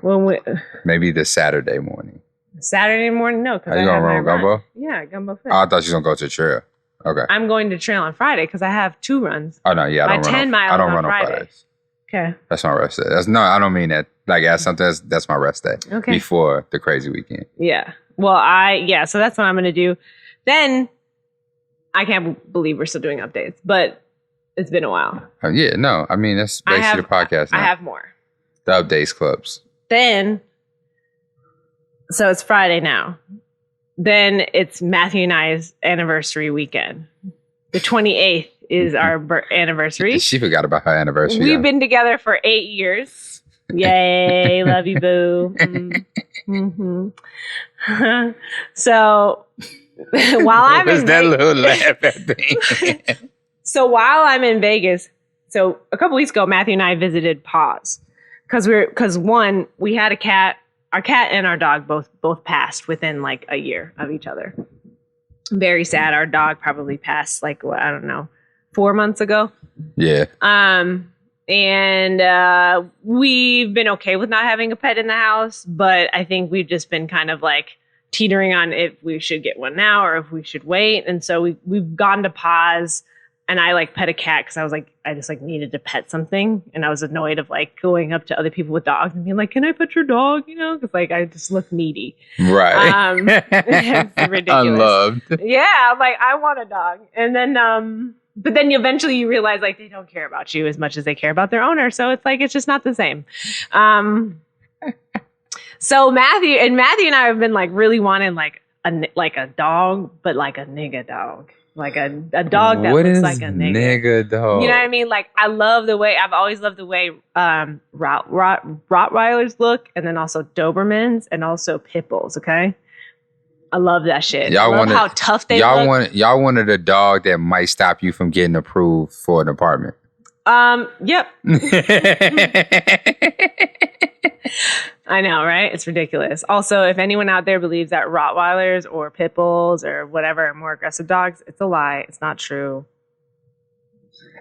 When maybe the Saturday morning. Saturday morning? No. Are you going to run with Gumbo? Yeah, Gumbo Fit. Oh, I thought you were going to go to the trail. Okay. I'm going to trail on Friday because I have 2 runs. Oh, no. Yeah, I don't run on Fridays. Okay. That's my rest day. I don't mean that. Like, as something that's my rest day. Okay. Before the crazy weekend. Yeah. Well, so that's what I'm going to do. Then, I can't believe we're still doing updates, but it's been a while. Yeah, no. I mean, that's basically the podcast now. I have more. The updates clubs. Then, so it's Friday now. Then it's Matthew and I's anniversary weekend. The 28th is our anniversary. She forgot about her anniversary. We've been together for 8 years. Yay, love you, boo. Mm-hmm. So while I'm in that little laugh at me. So while I'm in Vegas, so a couple weeks ago, Matthew and I visited Paws because one, we had a cat. Our cat and our dog both passed within like a year of each other. Very sad. Our dog probably passed like 4 months ago. Yeah. And we've been okay with not having a pet in the house, but I think we've just been kind of like teetering on if we should get one now or if we should wait. And so we've gone to Paws, and I like pet a cat because I just needed to pet something, and I was annoyed of like going up to other people with dogs and being like, "Can I pet your dog?" Because I just look needy. Right. It's ridiculous. Unloved. Yeah, I'm like, I want a dog, and then but then eventually you realize like they don't care about you as much as they care about their owner. So it's like, it's just not the same. So Matthew and I have been like really wanting like a dog, but like a nigga dog, like a dog that looks like a nigga dog. You know what I mean? Like I've always loved the way Rottweilers look, and then also Dobermans and also Pit Bulls. Okay. I love that shit. I love how tough they look. Y'all wanted a dog that might stop you from getting approved for an apartment. Yep. I know, right? It's ridiculous. Also, if anyone out there believes that Rottweilers or Pit Bulls or whatever are more aggressive dogs, it's a lie. It's not true.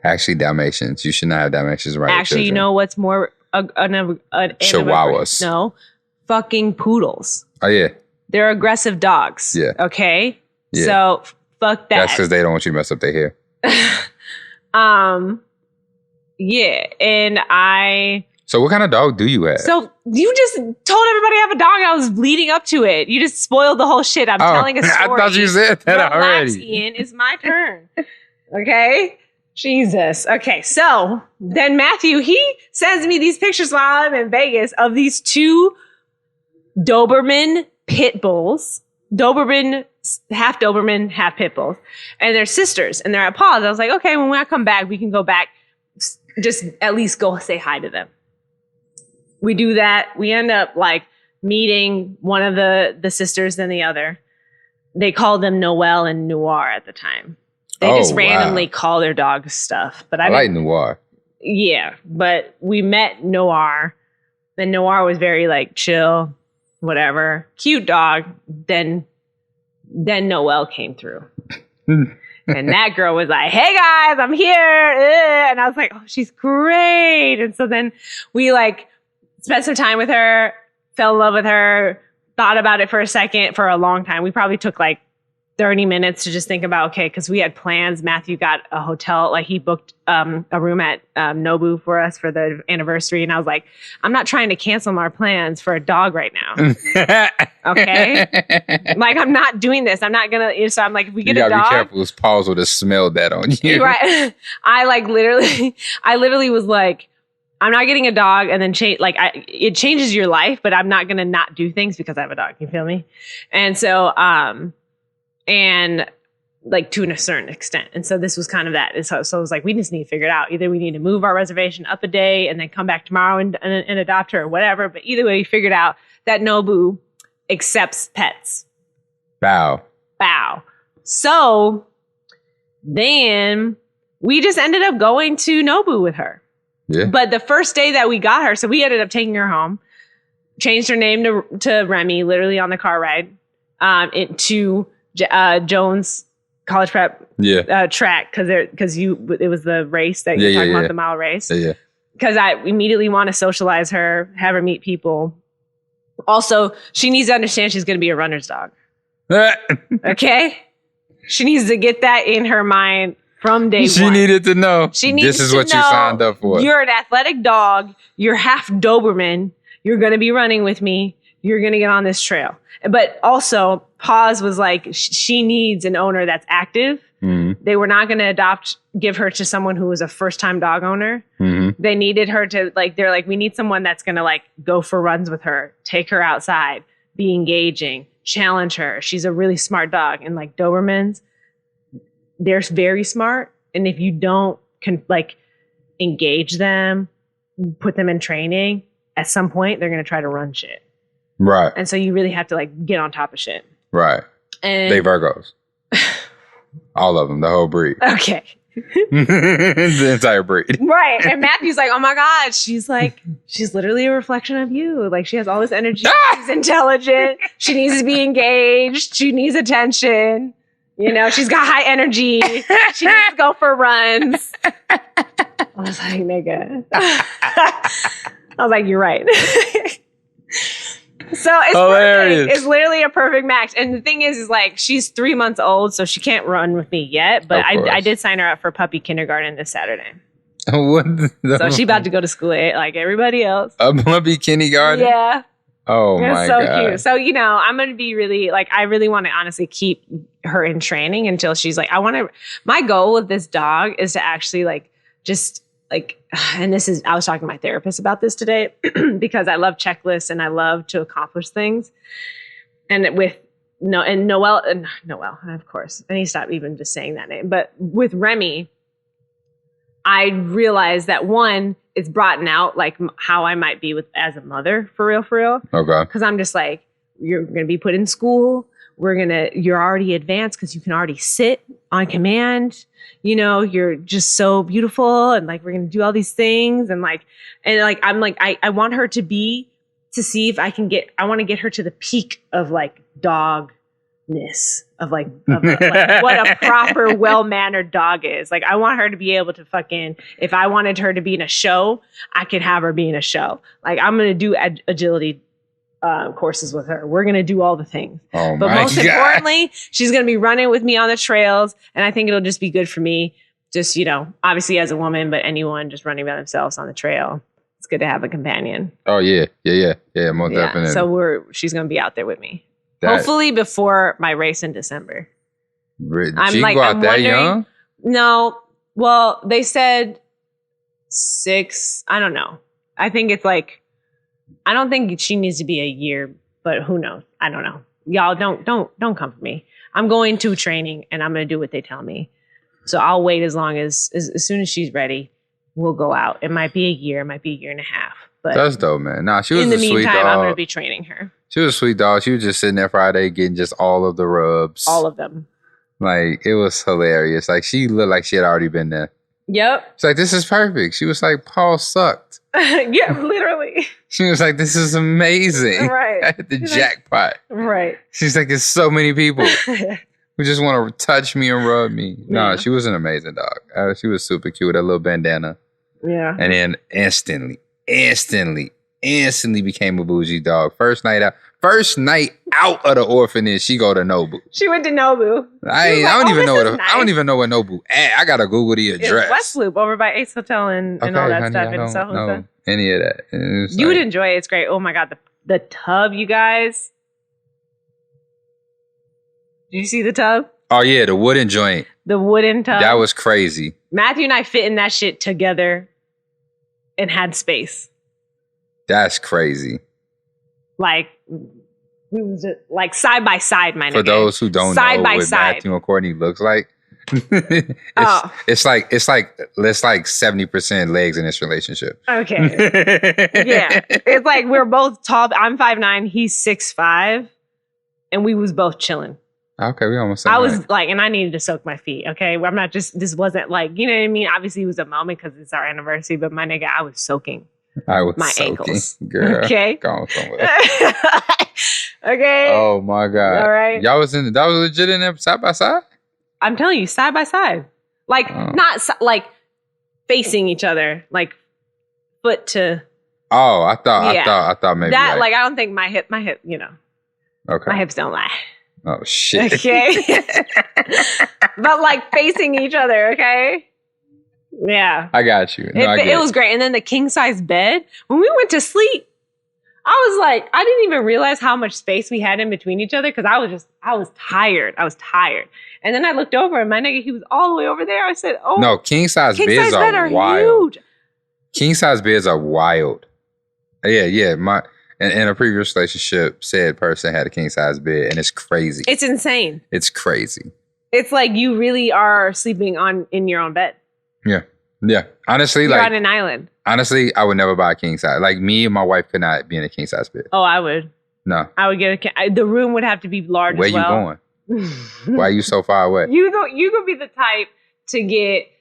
Actually, Dalmatians. You should not have Dalmatians around. Actually, you know what's more Chihuahuas. No, fucking poodles. Oh yeah. They're aggressive dogs. Yeah. Okay. Yeah. So fuck that. That's because they don't want you to mess up their hair. Yeah, and So what kind of dog do you have? So you just told everybody I have a dog. I was leading up to it. You just spoiled the whole shit. I'm telling a story. I thought you said that Relax, already. Ian, it's my turn. Okay? Jesus. Okay, so then Matthew, he sends me these pictures while I'm in Vegas of these 2 Doberman Pit Bulls. Half Doberman, half Pit Bulls. And they're sisters, and they're at Paws. I was like, okay, when I come back, we can go back. Just at least go say hi to them. We do that. We end up like meeting one of the sisters than the other. They called them Noelle and Noir at the time. They just randomly call their dogs stuff. But I like Noir. Yeah, but we met Noir. And Noir was very like chill, whatever. Cute dog. Then Noelle came through. And that girl was like, "Hey guys, I'm here." And I was like, "Oh, she's great." And so then we like spent some time with her, fell in love with her, thought about it for a long time. We probably took like 30 minutes to just think about, okay, because we had plans. Matthew got a hotel, like he booked a room at Nobu for us for the anniversary. And I was like, I'm not trying to cancel our plans for a dog right now. Okay? Like, I'm not doing this. I'm not going to, so I'm like, if we get a dog. You gotta be careful. His paws would have smelled that on you. Right. I literally was like, I'm not getting a dog and then it changes your life, but I'm not going to not do things because I have a dog. You feel me? And so, and like to a certain extent. And so this was kind of that. And so it was like, we just need to figure it out. Either we need to move our reservation up a day and then come back tomorrow and adopt her or whatever. But either way, we figured out that Nobu accepts pets. Bow. So then we just ended up going to Nobu with her. Yeah. But the first day that we got her, so we ended up taking her home, changed her name to Remy, literally on the car ride, to Jones College Prep track because it was the race that you're talking about, the mile race. Yeah. Because I immediately want to socialize her, have her meet people. Also, she needs to understand she's going to be a runner's dog. Okay? She needs to get that in her mind from day one. She needed to know. This is what you signed up for. You're an athletic dog. You're half Doberman. You're going to be running with me. You're going to get on this trail. But also, Paz was like, she needs an owner that's active. Mm-hmm. They were not going to give her to someone who was a first-time dog owner. Mm-hmm. They needed her to, they're like, we need someone that's going to, go for runs with her, take her outside, be engaging, challenge her. She's a really smart dog. And, Dobermans, they're very smart. And if you don't, engage them, put them in training, at some point, they're going to try to run shit. Right. And so you really have to get on top of shit. Right. And they Virgos. All of them, the whole breed. Okay. The entire breed. Right. And Matthew's like, oh my God. She's literally a reflection of you. She has all this energy. She's intelligent. She needs to be engaged. She needs attention. She's got high energy. She needs to go for runs. I was like, nigga. I was like, you're right. So it's hilarious. Perfect. It's literally a perfect match. And the thing is she's 3 months old, so she can't run with me yet. But I did sign her up for puppy kindergarten this Saturday. What? So she's about to go to school like everybody else. A puppy kindergarten? Yeah. Oh my God. God. Cute. So, I'm going to be really I really want to honestly keep her in training until she's my goal with this dog is to actually and I was talking to my therapist about this today because I love checklists and I love to accomplish things. And with Noelle, of course, I need to stop even just saying that name. But with Remy, I realized that one, it's brought out how I might be as a mother for real. Okay. Because I'm just you're going to be put in school. You're already advanced because you can already sit on command. You're just so beautiful. And we're going to do all these things. And I want her to see if I can I want to get her to the peak of dogness of what a proper, well-mannered dog is. I want her to be able to if I wanted her to be in a show, I could have her be in a show. I'm going to do agility courses with her. We're going to do all the things. Oh, but most importantly, she's going to be running with me on the trails. And I think it'll just be good for me. Just, obviously as a woman, but anyone just running by themselves on the trail. It's good to have a companion. Oh, yeah. Most definitely. So she's going to be out there with me. Hopefully before my race in December. She go out that young? No. Well, they said 6. I don't know. I think it's I don't think she needs to be a year, but who knows? I don't know. Y'all don't come for me. I'm going to training and I'm going to do what they tell me. So I'll wait as soon as she's ready, we'll go out. It might be a year, it might be a year and a half. But that's dope, man. Nah, she was a sweet dog. In the meantime, I'm going to be training her. She was a sweet dog. She was just sitting there Friday getting just all of the rubs. All of them. It was hilarious. She looked like she had already been there. Yep. It's this is perfect. She was like, Paul sucked. Yeah, literally. She was like, this is amazing. Right. I hit the jackpot. Right. She's like, there's so many people who just want to touch me and rub me. Yeah. No, she was an amazing dog. She was super cute. That little bandana. Yeah. And then instantly became a bougie dog. First night out of the orphanage, she go to Nobu. She went to Nobu. I don't even know what Nobu at. I gotta Google the address. It's West Loop over by Ace Hotel and all that honey, stuff I in Soho. don't know any of that. You would enjoy it. It's great. Oh my God, the tub, you guys. Did you see the tub? Oh yeah, the wooden joint. The wooden tub. That was crazy. Matthew and I fit in that shit together and had space. That's crazy. We was side by side, my nigga. For those who don't know what Matthew and Courtney looks like, it's like 70% legs in this relationship. Okay. Yeah. It's we're both tall. I'm 5'9", he's 6'5", and we was both chilling. Okay, we almost. I was like, and I needed to soak my feet. Okay, I'm not just. This wasn't like, you know what I mean. Obviously, it was a moment because it's our anniversary. But my nigga, I was soaking. My ankles. Girl. Okay. Going somewhere. Okay. Oh my God. All right. Y'all was in. That was legit in there side by side. I'm telling you, side by side, like not like facing each other, like foot to. Oh, I thought maybe that. Like I don't think my hip. You know. Okay. My hips don't lie. Oh shit. Okay. But like facing each other. Okay. Yeah. I got you. No, it was great. And then the king size bed, when we went to sleep, I was like, I didn't even realize how much space we had in between each other because I was tired. And then I looked over and my nigga, he was all the way over there. I said, oh. No, king size beds are wild. Huge. King size beds are wild. Yeah. In a previous relationship, said person had a king size bed and it's crazy. It's insane. It's crazy. It's like you really are sleeping in your own bed. Yeah. Honestly, you're on an island. Honestly, I would never buy a king size. Like me and my wife could not be in a king size bed. Oh, I would. No. I would get the room would have to be large Where as well. Where you going? Why are you so far away? You could be the type to get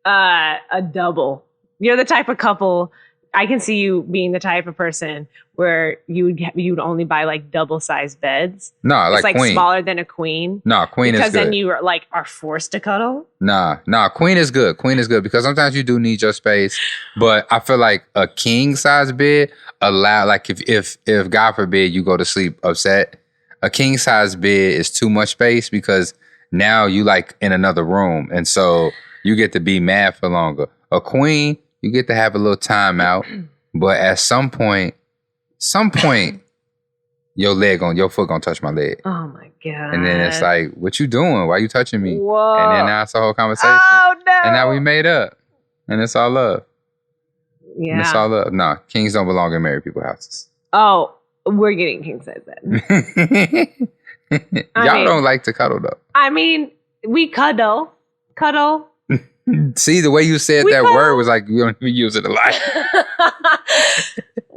a double. You're the type of couple. I can see you being the type of person where you'd only buy like double sized beds. No, it's like queen. Smaller than a queen. No, queen is good. Because then you are forced to cuddle. Nah, queen is good. Queen is good because sometimes you do need your space. But I feel like a king size bed like if God forbid you go to sleep upset, a king size bed is too much space because now you like in another room and so you get to be mad for longer. A queen, you get to have a little time out, but at some point, your foot gonna touch my leg. Oh my God. And then it's like, what you doing? Why you touching me? Whoa. And then now it's a whole conversation. Oh no. And now we made up. And it's all love. Yeah. And it's all love. No, kings don't belong in married people's houses. Oh, we're getting king size bed. Y'all don't like to cuddle though. I mean, we cuddle. See, the way you said that word was like you don't even use it a lot.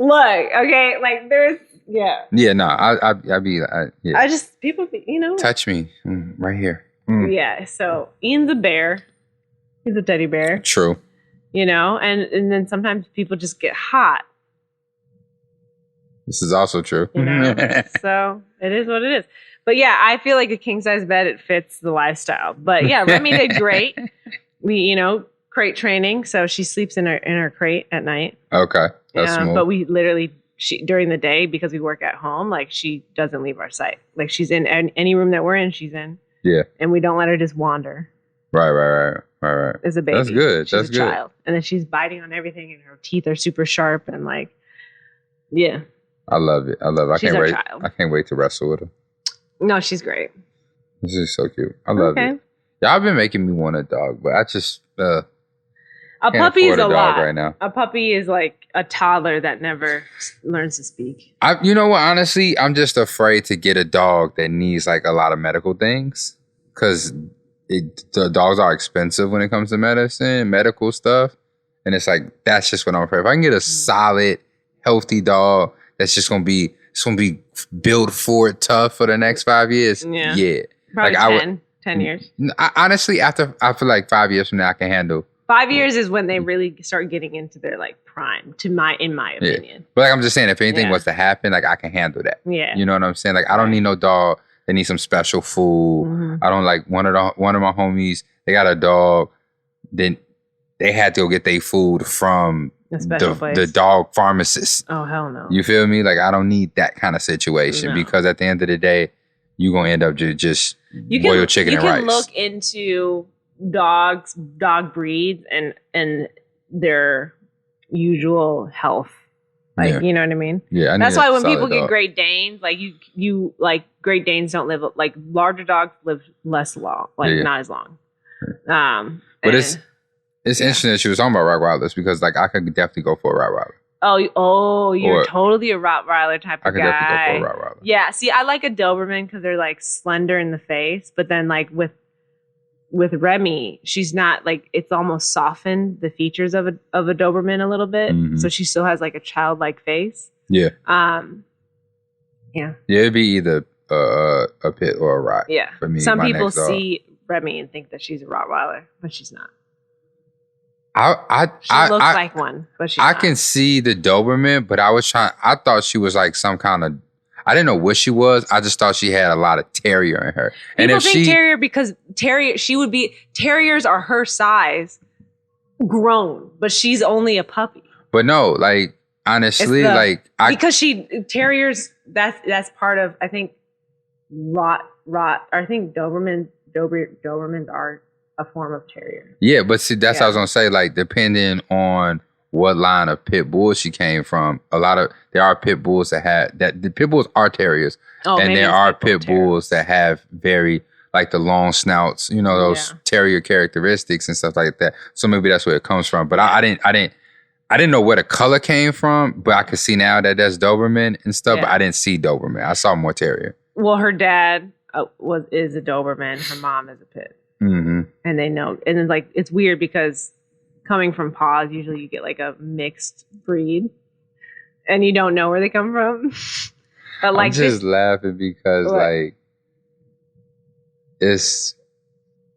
Look, okay, like there's, yeah. Yeah, no, I'd be, yeah. I just, people be, touch me right here. Yeah, so Ian's a bear. He's a teddy bear. True. And then sometimes people just get hot. This is also true. So it is what it is. But yeah, I feel like a king size bed, it fits the lifestyle. But yeah, Remy did great. We, crate training. So she sleeps in her crate at night. Okay. That's smooth. But we literally, during the day, because we work at home, like she doesn't leave our sight. Like she's in any room that we're in, she's in. Yeah. And we don't let her just wander. Right. As a baby. That's good. She's a child. And then she's biting on everything and her teeth are super sharp and like, yeah. I love it. She's our child. I can't wait to wrestle with her. No, she's great. This is so cute. I love it. Y'all been making me want a dog, but I just a puppy is a lot right now. A puppy is like a toddler that never learns to speak. You know what? Honestly, I'm just afraid to get a dog that needs like a lot of medical things because the dogs are expensive when it comes to medical stuff, and it's like that's just what I'm afraid of. If I can get a solid, healthy dog that's just gonna be built for it tough for the next 5 years. Yeah. Probably like 10 years. Honestly, I feel like 5 years from now I can handle. 5 years is when they really start getting into their like prime, in my opinion. Yeah. But like I'm just saying, if anything was to happen, like I can handle that. Yeah. You know what I'm saying? Like I don't need no dog that needs some special food. Mm-hmm. I don't like one of my homies. They got a dog. Then they had to go get their food from the dog pharmacist. Oh hell no! You feel me? Like I don't need that kind of situation because at the end of the day, you're gonna end up just boiled chicken and rice. You can look into dog breeds and their usual health. Like you know what I mean? Yeah. That's why when people get Great Danes, like you like Great Danes don't live like larger dogs live less long, not as long. But it's interesting that she was talking about Rottweilers because like I could definitely go for a Rottweiler. Oh, you're totally a Rottweiler type of guy. I could definitely go for a Rottweiler. Yeah, see, I like a Doberman because they're like slender in the face, but then like with Remy, she's not like it's almost softened the features of a Doberman a little bit, so she still has like a childlike face. Yeah. Yeah. Yeah, it'd be either a pit or a rot. Yeah. For me, some people see Remy and think that she's a Rottweiler, but she's not. She looks like one, but she's not. I can see the Doberman, but I thought she was like some kind of, I didn't know what she was. I just thought she had a lot of terrier in her. People think terrier because terriers are her size, grown, but she's only a puppy. But no, like, honestly, because terriers, that's part of, I think, I think Dobermans are a form of terrier. Yeah, but see, that's what I was gonna say. Like, depending on what line of pit bull she came from, there are pit bulls the pit bulls are terriers, and there are pit bulls that have very like the long snouts, those terrier characteristics and stuff like that. So maybe that's where it comes from. But I didn't know where the color came from, but I can see now that that's Doberman and stuff. Yeah. But I didn't see Doberman. I saw more terrier. Well, her dad is a Doberman. Her mom is a pit. Mm-hmm. And they know, and then like it's weird because coming from paws, usually you get like a mixed breed, and you don't know where they come from. But like, I'm just laughing because like it's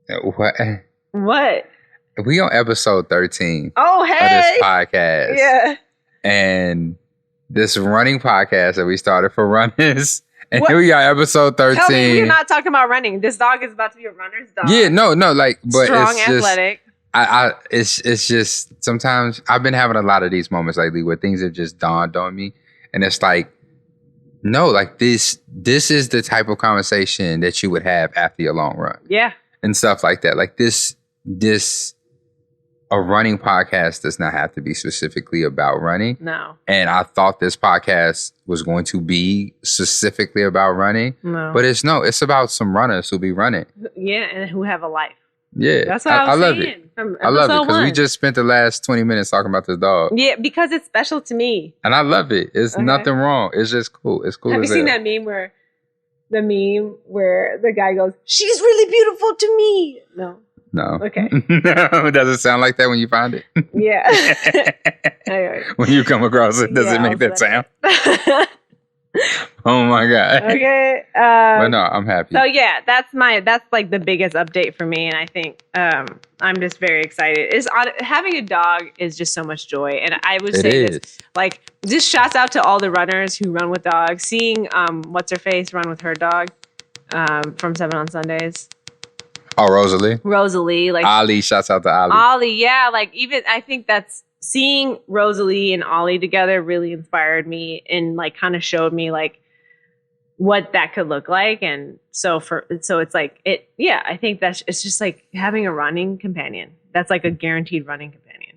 what we on episode 13. Oh, hey, of this podcast, yeah, and this running podcast that we started for runners. And here we are, episode 13. Tell me we're not talking about running. This dog is about to be a runner's dog. Yeah, no, like, but strong, it's athletic. It's just sometimes I've been having a lot of these moments lately where things have just dawned on me, and it's like, no, like this is the type of conversation that you would have after your long run, and stuff like that. Like this. A running podcast does not have to be specifically about running. No. And I thought this podcast was going to be specifically about running. No. But it's about some runners who be running. Yeah, and who have a life. Yeah. That's what I was love saying. It. I love it because we just spent the last 20 minutes talking about this dog. Yeah, because it's special to me. And I love it. It's nothing wrong. It's just cool. It's cool. Have you seen that meme where the guy goes, "She's really beautiful to me"? No. No. Okay. Does it sound like that when you find it? Yeah. Anyway. When you come across it, does it make that sound? Oh my God. Okay. But no, I'm happy. So yeah, that's like the biggest update for me, and I think I'm just very excited. Having a dog is just so much joy, and I would say this, like, just shouts out to all the runners who run with dogs. Seeing what's her face run with her dog from 7 on Sundays. Oh, Rosalie. Like Ollie, shouts out to Ollie. Ollie, yeah. Like, even I think that's seeing Rosalie and Ollie together really inspired me and like kind of showed me like what that could look like. And so it's like I think it's just like having a running companion. That's like a guaranteed running companion.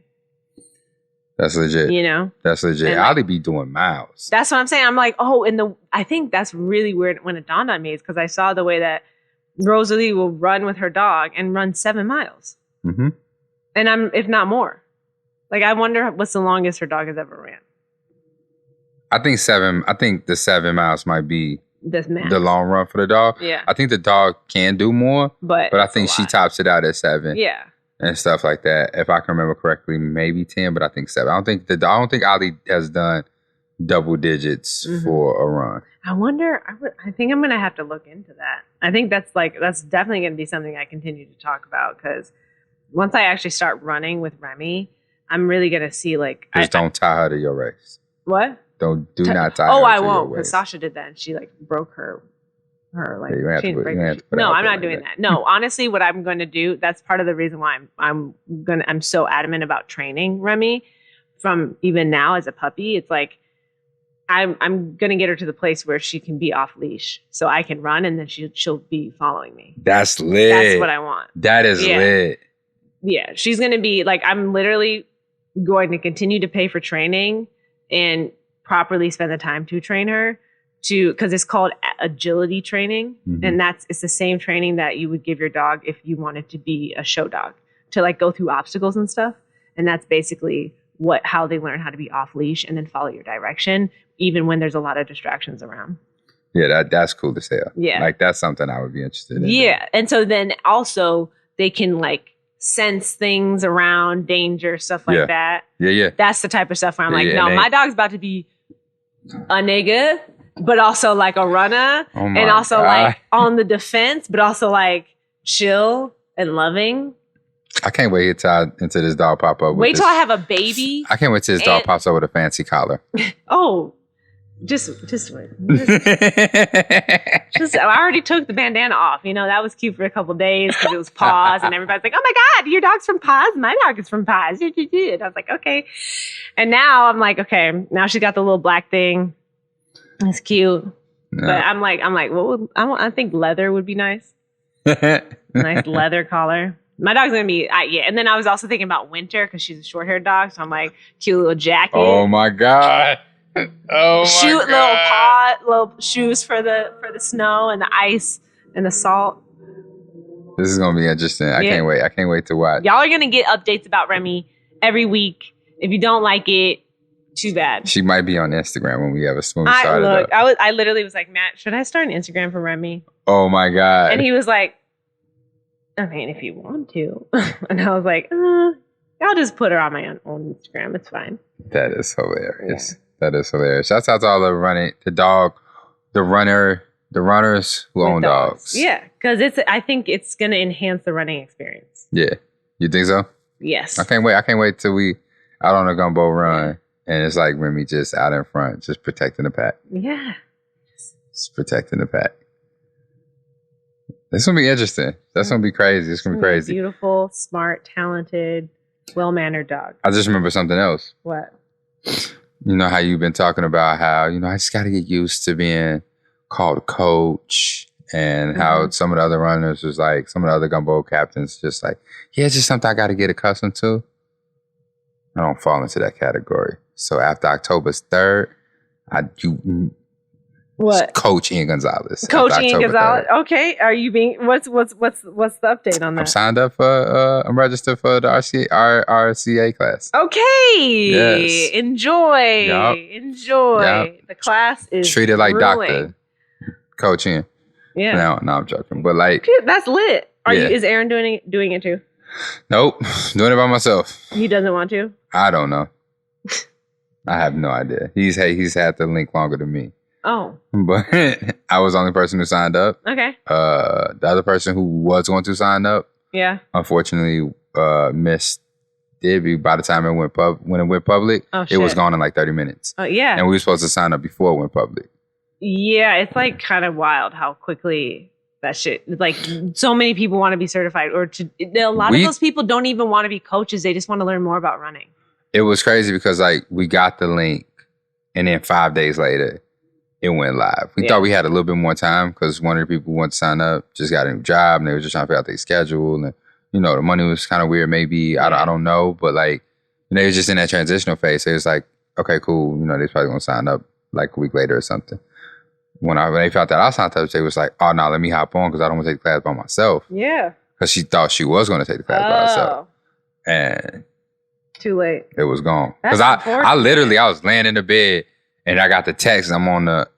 That's legit. That's legit. And Ollie be doing miles. That's what I'm saying. I'm like, I think that's really weird when it dawned on me is because I saw the way that Rosalie will run with her dog and run 7 miles. Mm-hmm. And if not more. Like, I wonder what's the longest her dog has ever ran. I think the 7 miles might be the long run for the dog. Yeah. I think the dog can do more, but I think she tops it out at 7. Yeah. And stuff like that. If I can remember correctly, maybe 10, but I think 7. I don't think Ollie has done double digits for a run. I wonder. I think I'm gonna have to look into that. I think that's definitely gonna be something I continue to talk about because once I actually start running with Remy, I'm really gonna see like. Just don't tie her to your race. What? Do not tie her. Oh, I to won't. Your race. Because Sasha did that and she like broke her like. Yeah, she didn't break her. No, I'm not doing that. No, honestly, what I'm going to do. That's part of the reason why I'm so adamant about training Remy from even now as a puppy. It's like. I'm gonna get her to the place where she can be off leash, so I can run, and then she'll be following me. That's lit. That's what I want. That is lit. Yeah, she's gonna be like, I'm literally going to continue to pay for training and properly spend the time to train her because it's called agility training, and it's the same training that you would give your dog if you wanted to be a show dog to like go through obstacles and stuff, and that's basically how they learn how to be off leash and then follow your direction. Even when there's a lot of distractions around. Yeah, that's cool to say. Yeah. Like, that's something I would be interested in. Yeah. And so then also they can like sense things around danger, stuff like that. Yeah. That's the type of stuff where I'm like, no, my dog's about to be a nigga but also like a runner, and also like on the defense, but also like chill and loving. I can't wait until this dog pop up. Wait till I have a baby. I can't wait till this dog pops up with a fancy collar. Oh, just wait. I already took the bandana off. You know, that was cute for a couple of days because it was Paws, and everybody's like, "Oh my God, your dog's from Paws. My dog is from Paws." And I was like, "Okay." And now I'm like, "Okay." Now she's got the little black thing. It's cute, but I'm like, I think leather would be nice. Nice leather collar. My dog's gonna be and then I was also thinking about winter because she's a short-haired dog, so I'm like, cute little jacket. Oh my God. Little shoes for the snow and the ice and the salt. This is gonna be interesting. I can't wait. I can't wait to watch. Y'all are gonna get updates about Remy every week. If you don't like it, too bad. She might be on Instagram when we start it up. I literally was like, Matt, should I start an Instagram for Remy? Oh my God. And he was like, I mean, if you want to. And I was like, I'll just put her on my own Instagram. It's fine. That is hilarious. Yeah. That is hilarious. Shouts out to all the runners who own dogs. Yeah, because I think it's going to enhance the running experience. Yeah. You think so? Yes. I can't wait till we out on a Gumbo run. And it's like Remy just out in front, just protecting the pack. Yeah. Just protecting the pack. This going to be interesting. That's going to be crazy. It's going to be crazy. Beautiful, smart, talented, well-mannered dog. I just remember something else. What? You know how you've been talking about how, I just got to get used to being called coach, and how some of the other runners was like, some of the other Gumbo captains just like, yeah, it's just something I got to get accustomed to. I don't fall into that category. So after October 3rd, what? Coach Ian Gonzalez. Coach Ian Gonzalez. 3rd. Okay. Are you being what's the update on that? I'm signed up for I'm registered for the RCA class. Okay. Yes. Enjoy. Yep. Enjoy. Yep. The class is treated like doctor. Coach Ian. Yeah. No, I'm joking. But like that's lit. Is Aaron doing it too? Nope. Doing it by myself. He doesn't want to? I don't know. I have no idea. He's had the link longer than me. Oh. But I was the only person who signed up. Okay. The other person who was going to sign up, unfortunately, missed it. By the time when it went public, it was gone in like 30 minutes. Oh, yeah. And we were supposed to sign up before it went public. Yeah, it's like kind of wild how quickly that shit, like so many people want to be certified, or a lot of those people don't even want to be coaches. They just want to learn more about running. It was crazy because like we got the link and then 5 days later it went live. We thought we had a little bit more time because one of the people who wanted to sign up just got a new job and they were just trying to figure out their schedule, and the money was kind of weird maybe. I don't know, but like they were just in that transitional phase. So it was like, okay, cool, they're probably gonna sign up like a week later or something. When they found that I signed up, they was like, oh, no, let me hop on because I don't want to take the class by myself. Yeah. Because she thought she was going to take the class by herself. And too late. It was gone. Because I was laying in the bed and I got the text and I'm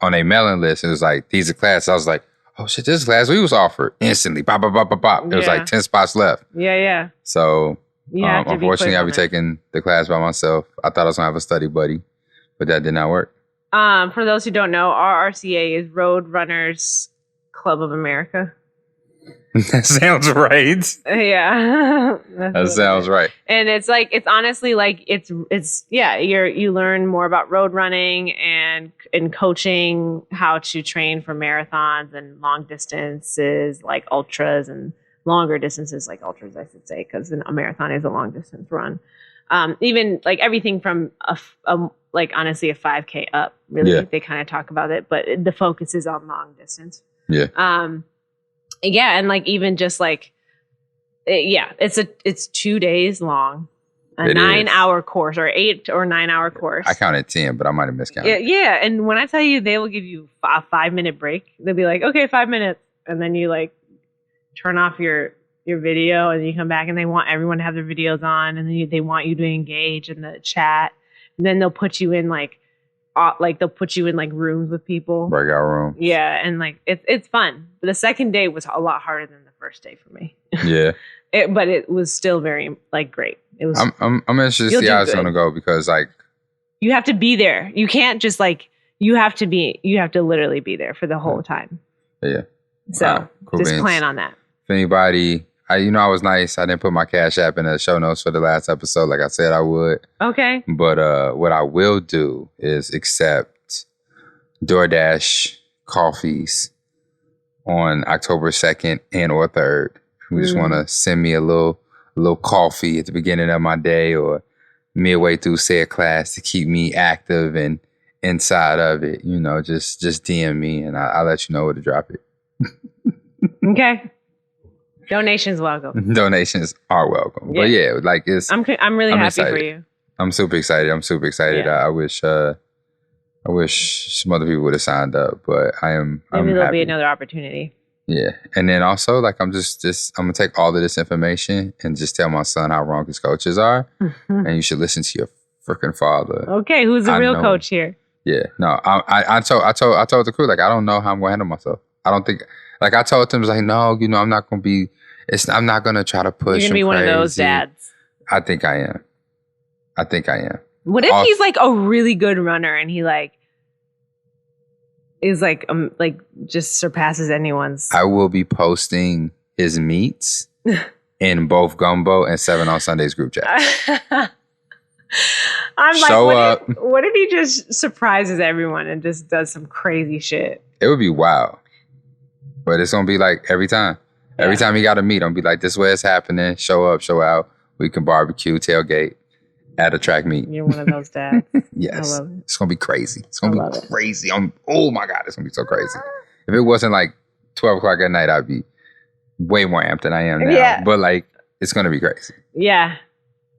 on a mailing list. And it was like, these are classes. I was like, oh, shit, this class we was offered instantly. Bop, bop, bop, bop, bop. There was like 10 spots left. Yeah. So, unfortunately, I'll be taking the class by myself. I thought I was going to have a study buddy, but that did not work. For those who don't know, RRCA is Road Runners Club of America. That sounds right. Yeah. That sounds right. And it's like, it's honestly like, you learn more about road running and coaching, how to train for marathons and long distances like ultras, and longer distances like ultras, I should say, because a marathon is a long distance run. Even like everything from like honestly a 5K up, really, they kind of talk about it, but the focus is on long distance. Yeah. And like even just like, it's 2 days long, a 9-hour course or 8 or 9 hour course. I counted 10, but I might have miscounted. Yeah. And when I tell you, they will give you a 5-minute break. They'll be like, okay, 5 minutes. And then you like turn off your video and you come back and they want everyone to have their videos on, and then they want you to engage in the chat. And then they'll put you in like rooms with people. Breakout room. Yeah. And like, it's fun. But the second day was a lot harder than the first day for me. Yeah. But it was still very like great. It was. I'm interested to see how it's going to go, because like. You have to be there. You can't just like you have to literally be there for the whole time. Yeah. So Cool just beans. plan on that. If anybody, I was nice. I didn't put my Cash App in the show notes for the last episode like I said I would. Okay. But what I will do is accept DoorDash coffees on October 2nd and or 3rd. We just want to send me a little coffee at the beginning of my day or midway through said class to keep me active and inside of it. Just DM me and I'll let you know where to drop it. Okay. Donations welcome. Donations are welcome. Yeah. But yeah, like I'm really happy excited. for you. I'm super excited. Yeah. I wish some other people would have signed up, but Maybe there'll be another opportunity. Yeah. And then also like I'm just I'm gonna take all of this information and just tell my son how wrong his coaches are. And you should listen to your freaking father. Okay, who's the real coach here? Yeah. No, I told the crew, like, I don't know how I'm gonna handle myself. I don't think, like, I told them, like, no, I'm not gonna be, I'm not gonna try to push. You're gonna be one of those dads. I think I am. What if he's like a really good runner and he like is like just surpasses anyone's? I will be posting his meets in both Gumbo and 7 on Sundays group chat. I'm like, what if he just surprises everyone and just does some crazy shit? It would be wild. But it's going to be like every time. Every time he got to meet, I'm going to be like, this is where it's happening. Show up, show out. We can barbecue, tailgate at a track meet. You're one of those dads. Yes. I love it. It's going to be crazy. It's going to be crazy. Oh my God, it's going to be so crazy. If it wasn't like 12 o'clock at night, I'd be way more amped than I am now. Yeah. But like, it's going to be crazy. Yeah.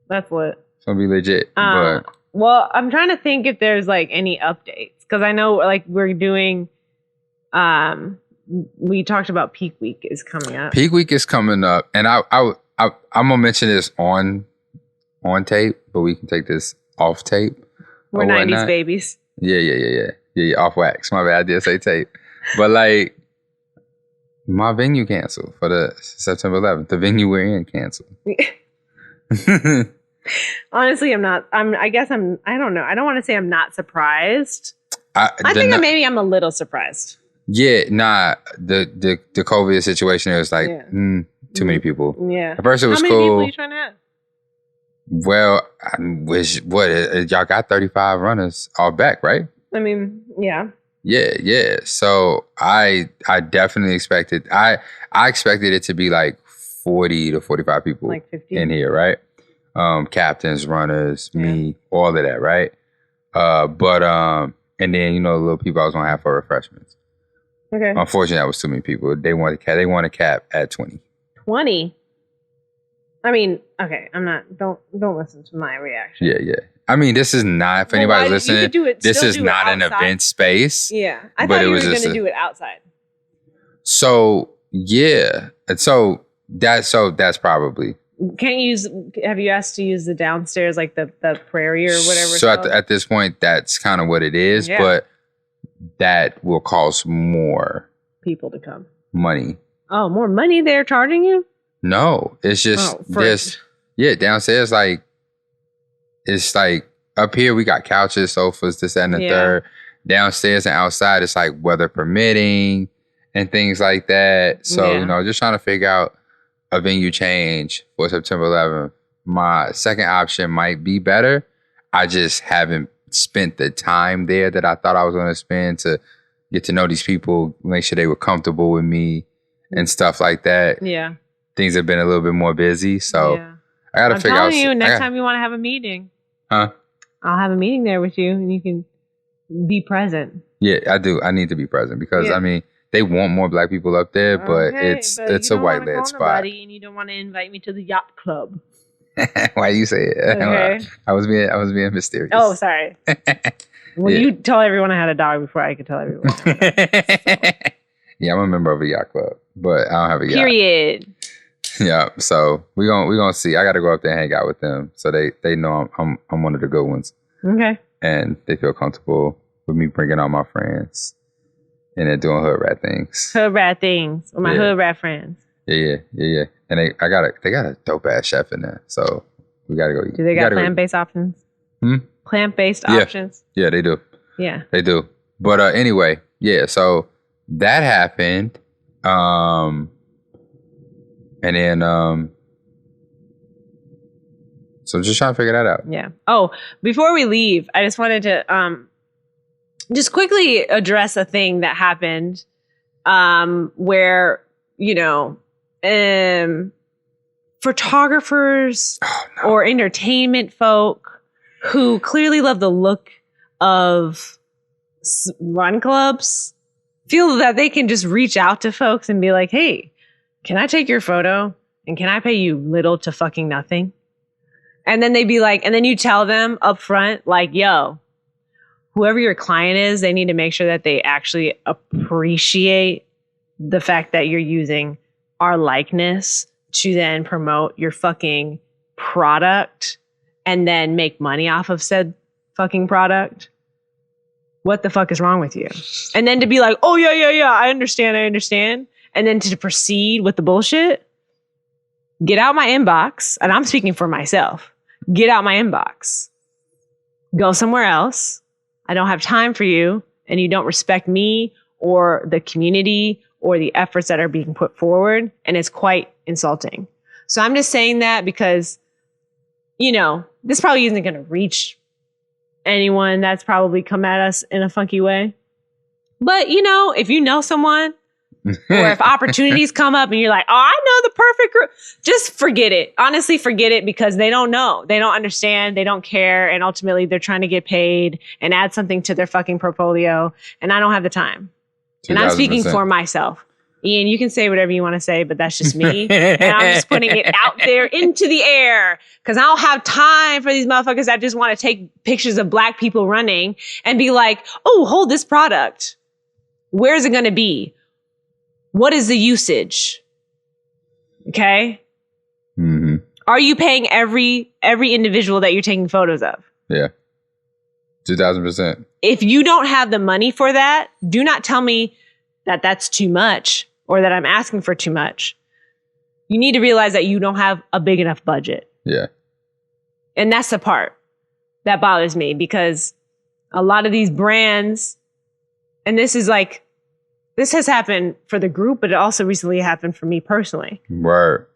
That's lit. It's going to be legit. Well, I'm trying to think if there's like any updates. Because I know like we're doing, we talked about Peak Week is coming up. Peak Week is coming up. And I'm going to mention this on tape, but we can take this off tape. We're 90s babies. Yeah, off wax. My bad, I did say tape. But like, my venue canceled for the September 11th. The venue we're in canceled. Honestly, I don't know. I don't want to say I'm not surprised. I think that maybe I'm a little surprised. Yeah, nah. The COVID situation, it was like too many people. Yeah. At first it was cool. How many people are you trying to have? Well, I wish y'all got 35 runners all back, right? I mean, yeah. Yeah. So I definitely expected I expected it to be like 40 to 45 people like 50 in here, right? Captains, runners, me, all of that, right? And then the little people I was gonna have for refreshments. Okay. Unfortunately, that was too many people. They want a cap at 20. 20. I mean, okay, I'm not. Don't listen to my reaction. Yeah. I mean, this is not, for anybody listening, this is not an event space. Yeah. I thought you were going to do it outside. So, yeah. So that's probably. Have you asked to use the downstairs, like the prairie or whatever? So at this point, that's kind of what it is, but that will cost more people to come. Money. Oh, more money they're charging you? No, it's just downstairs, like, it's like up here we got couches, sofas, this, that, and the third. Downstairs and outside, it's like weather permitting and things like that. So, just trying to figure out a venue change for September 11th. My second option might be better. I just haven't spent the time there that I thought I was going to spend to get to know these people, make sure they were comfortable with me and stuff like that. Yeah. Things have been a little bit more busy, so I got to figure out. I'm telling you, next time you want to have a meeting, I'll have a meeting there with you, and you can be present. Yeah, I do. I need to be present because I mean, they want more Black people up there, but it's a white led spot. And you don't want to invite me to the yacht club. Why you say it? Okay. I was being mysterious. Oh, sorry. Well, you tell everyone I had a dog before I could tell everyone. Yeah, I'm a member of a yacht club, but I don't have a yacht. Period. Yeah, so we gonna see. I got to go up there and hang out with them, so they know I'm one of the good ones. Okay. And they feel comfortable with me bringing all my friends, and they're doing hood rat things. Hood rat things with my hood rat friends. Yeah. And they got a dope ass chef in there, so we gotta go eat. Do they got plant based options? Plant based options? Yeah, they do. Yeah, they do. But anyway, yeah. So that happened, and then so just trying to figure that out. Yeah. Oh, before we leave, I just wanted to just quickly address a thing that happened where, photographers or entertainment folk who clearly love the look of run clubs feel that they can just reach out to folks and be like, hey, can I take your photo? And can I pay you little to fucking nothing? And then they'd be like, and then you tell them up front, like, yo, whoever your client is, they need to make sure that they actually appreciate the fact that you're using our likeness to then promote your fucking product and then make money off of said fucking product. What the fuck is wrong with you? And then to be like, oh, yeah, I understand. And then to proceed with the bullshit, get out my inbox. And I'm speaking for myself. Get out my inbox. Go somewhere else. I don't have time for you. And you don't respect me or the community or the efforts that are being put forward. And it's quite insulting. So I'm just saying that because, this probably isn't going to reach anyone that's probably come at us in a funky way. But, if you know someone or if opportunities come up and you're like, oh, I know the perfect group, just forget it. Honestly, forget it because they don't know. They don't understand. They don't care. And ultimately, they're trying to get paid and add something to their fucking portfolio. And I don't have the time. 2,000%. And I'm speaking for myself. Ian, you can say whatever you want to say, but that's just me. And I'm just putting it out there into the air because I don't have time for these motherfuckers that just want to take pictures of black people running and be like, oh, hold this product. Where is it going to be? What is the usage? Okay. Mm-hmm. Are you paying every individual that you're taking photos of? Yeah. 2,000%. If you don't have the money for that, do not tell me that that's too much or that I'm asking for too much. You need to realize that you don't have a big enough budget. Yeah. And that's the part that bothers me because a lot of these brands, and this has happened for the group, but it also recently happened for me personally. Word.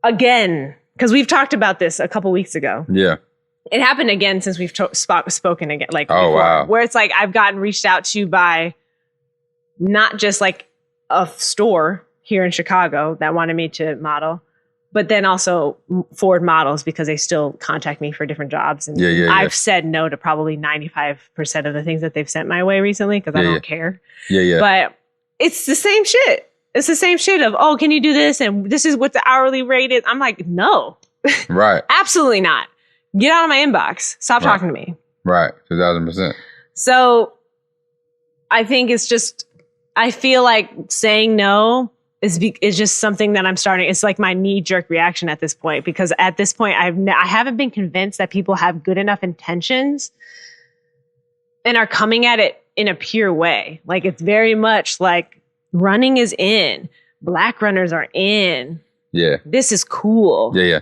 Again, because we've talked about this a couple weeks ago. Yeah. It happened again since we've spoken again. Like, oh, before, wow. Where it's like I've gotten reached out to by not just like a store here in Chicago that wanted me to model, but then also Ford models because they still contact me for different jobs. And I've said no to probably 95% of the things that they've sent my way recently because I don't care. Yeah. But it's the same shit. It's the same shit of, oh, can you do this? And this is what the hourly rate is. I'm like, no. Right. Absolutely not. Get out of my inbox. Stop talking to me. Right. 2,000%. So I think it's just, I feel like saying no is just something that I'm starting. It's like my knee-jerk reaction at this point, because at this point, I haven't been convinced that people have good enough intentions and are coming at it in a pure way. Like, it's very much like running is in. Black runners are in. Yeah. This is cool. Yeah.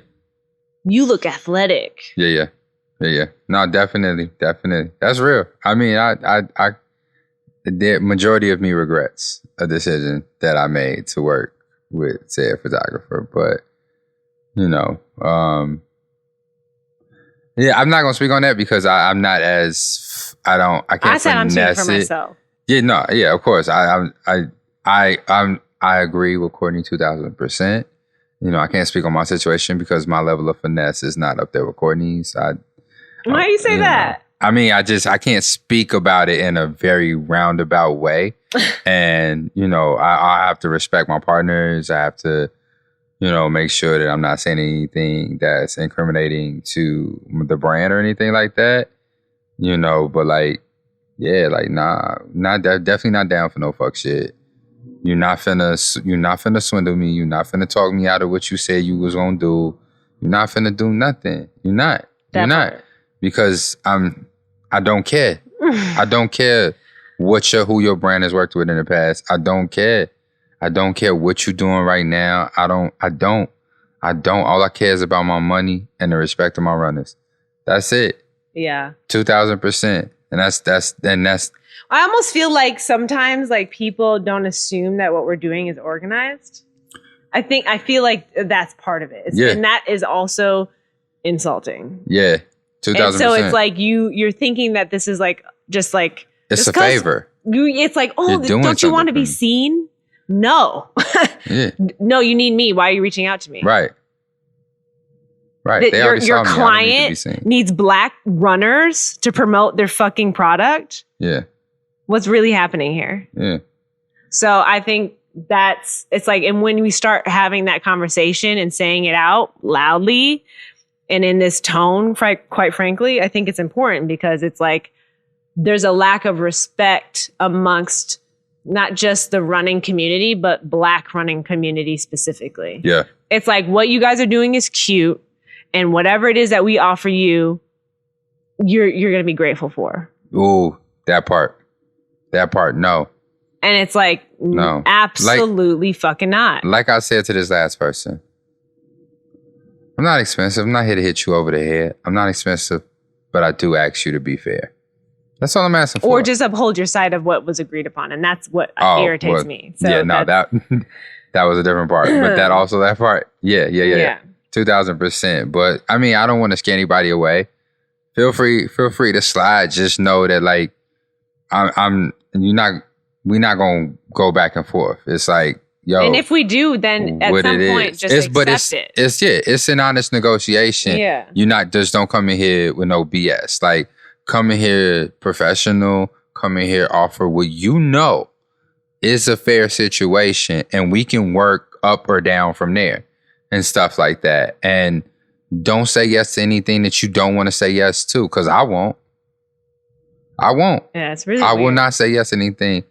You look athletic. Yeah. No, definitely. That's real. I mean, the majority of me regrets a decision that I made to work with said photographer, but yeah, I'm not gonna speak on that because I'm not as I can't. I said I'm speaking for myself. Yeah, no, yeah, of course. I agree with Courtney 2,000%. I can't speak on my situation because my level of finesse is not up there with Courtney's. Why do you say that? I mean, I can't speak about it in a very roundabout way. And, I have to respect my partners. I have to, make sure that I'm not saying anything that's incriminating to the brand or anything like that. But definitely not down for no fuck shit. You're not finna swindle me. You're not finna talk me out of what you said you was gonna do. You're not finna do nothing. You're not. Because I don't care. I don't care who your brand has worked with in the past. I don't care. I don't care what you're doing right now. I don't. All I care is about my money and the respect of my runners. That's it. Yeah. 2,000%. And that's I almost feel like sometimes like people don't assume that what we're doing is organized. I feel like that's part of it. And that is also insulting. Yeah. 2000%. And so it's like you're thinking that this is like just like it's a favor. It's like, don't you want to be seen? No. No, you need me. Why are you reaching out to me? Right. Your client needs black runners to promote their fucking product. Yeah. What's really happening here? Yeah. So I think it's like, and when we start having that conversation and saying it out loudly and in this tone, quite frankly, I think it's important because it's like there's a lack of respect amongst not just the running community, but black running community specifically. Yeah. It's like what you guys are doing is cute. And whatever it is that we offer you, you're going to be grateful for. Ooh, that part, no. And it's like, no, absolutely fucking not. Like I said to this last person, I'm not expensive. I'm not here to hit you over the head. I'm not expensive, but I do ask you to be fair. That's all I'm asking for. Or just uphold your side of what was agreed upon. And that's what irritates me. So yeah, no, that was a different part. But that part. Yeah. 2000%. But I mean, I don't want to scare anybody away. Feel free to slide. Just know that like we're not gonna go back and forth. It's like, yo. And if we do, then at some point just accept it. It's an honest negotiation. Yeah. Just don't come in here with no BS. Like come in here professional, come in here offer what you know is a fair situation and we can work up or down from there and stuff like that. And don't say yes to anything that you don't want to say yes to, because I won't. Yeah, it's really I weird. will not say yes to anything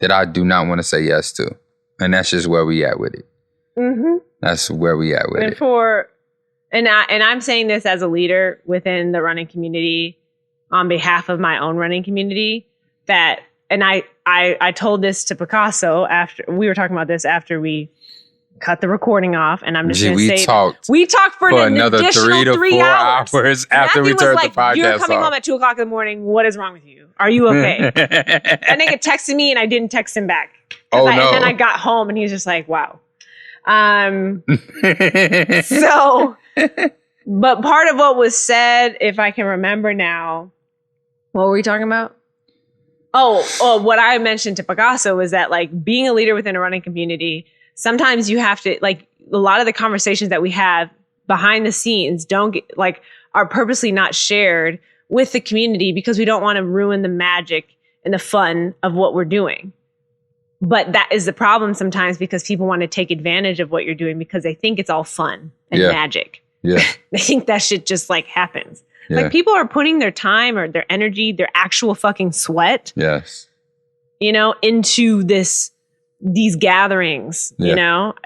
that I do not want to say yes to. And that's just where we at with it. Mm-hmm. That's where we at with it. And I'm saying this as a leader within the running community on behalf of my own running community, that, and I told this to Picasso after we were talking about this after we cut the recording off, and I'm just going to say we talked for another 3 to 4 hours after we turned the podcast off. You're coming home at 2:00 in the morning. What is wrong with you? Are you okay? And nigga texted me, and I didn't text him back. No! And then I got home, and he was just like, "Wow." So, but part of what was said, if I can remember now, what were we talking about? Oh, what I mentioned to Picasso was that like being a leader within a running community, sometimes you have to, like, a lot of the conversations that we have behind the scenes are purposely not shared with the community because we don't want to ruin the magic and the fun of what we're doing. But that is the problem sometimes, because people want to take advantage of what you're doing because they think it's all fun and magic. Yeah. They think that shit just like happens. Yeah. Like people are putting their time or their energy, their actual fucking sweat. Yes. Into these gatherings.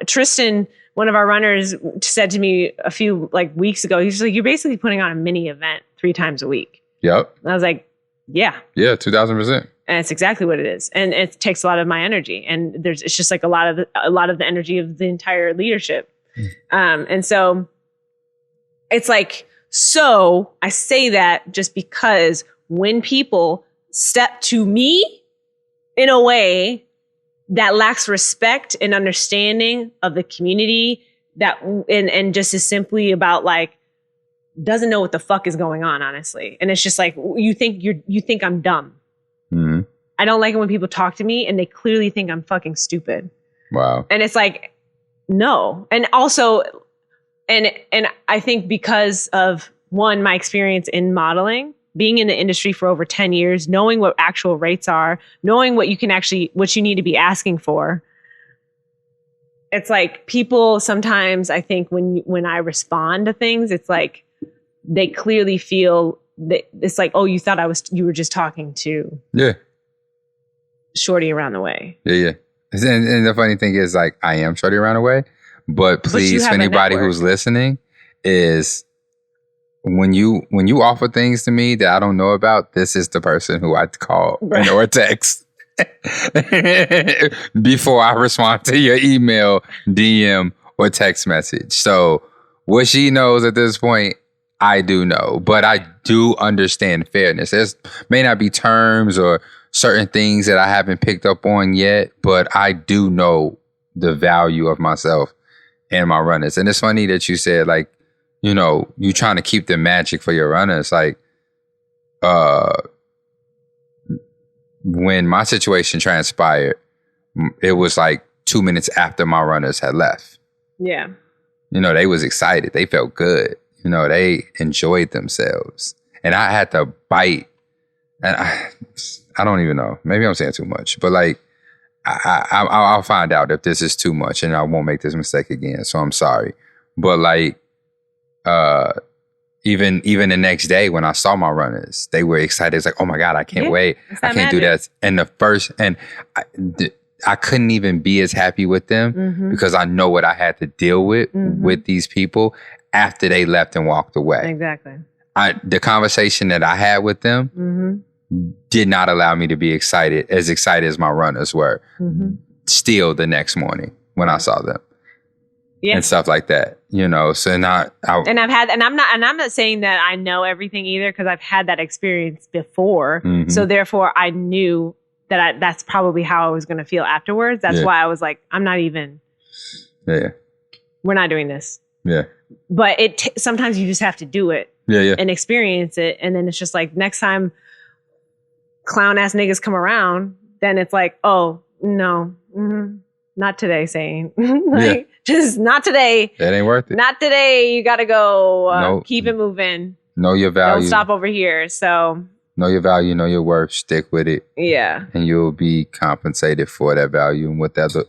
Tristan, one of our runners, said to me a few weeks ago, he's like, you're basically putting on a mini event 3 times a week. Yep. And I was like, yeah. Yeah, 2000%. And it's exactly what it is. And it takes a lot of my energy. And it's just like a lot of the energy of the entire leadership. And so it's like, so I say that just because when people step to me in a way that lacks respect and understanding of the community, that and just is simply about doesn't know what the fuck is going on, honestly. And it's just like, you think I'm dumb. Mm-hmm. I don't like it when people talk to me and they clearly think I'm fucking stupid. Wow. And it's like, no. And also, and I think because of, one, my experience in modeling, being in the industry for over 10 years, knowing what actual rates are, knowing what you need to be asking for. It's like people sometimes, I think when I respond to things, it's like they clearly feel that it's like, oh, you thought you were just talking to Shorty around the way. Yeah. And the funny thing is, like, I am Shorty around the way, but please, for anybody who's listening, is when you offer things to me that I don't know about, this is the person who I call or text before I respond to your email, DM, or text message. So what she knows at this point, I do know, but I do understand fairness. There may not be terms or certain things that I haven't picked up on yet, but I do know the value of myself and my runners. And it's funny that you said, like, you know, you trying to keep the magic for your runners. Like, when my situation transpired, it was like 2 minutes after my runners had left. Yeah. You know, they was excited. They felt good. You know, they enjoyed themselves. And I had to bite. And I don't even know. Maybe I'm saying too much. But like, I'll find out if this is too much and I won't make this mistake again. So I'm sorry. But like, even the next day when I saw my runners, they were excited. It's like, oh my God, I can't wait. I can't do that. And I couldn't even be as happy with them because I know what I had to deal with these people after they left and walked away. Exactly. The conversation that I had with them did not allow me to be excited as my runners were. Still the next morning when I saw them. Yeah. And stuff like that, you know. So I'm not saying that I know everything either, because I've had that experience before. So therefore, I knew that that's probably how I was going to feel afterwards. That's why I was like, I'm not even. Yeah. We're not doing this. Yeah. But sometimes you just have to do it. Yeah. And experience it, and then it's just like next time clown ass niggas come around, then it's like, oh no, not today, saying like. Just not today. That ain't worth it. Not today. You got to go keep it moving. Know your value. Don't stop over here. So know your value, know your worth, stick with it. Yeah. And you'll be compensated for that value and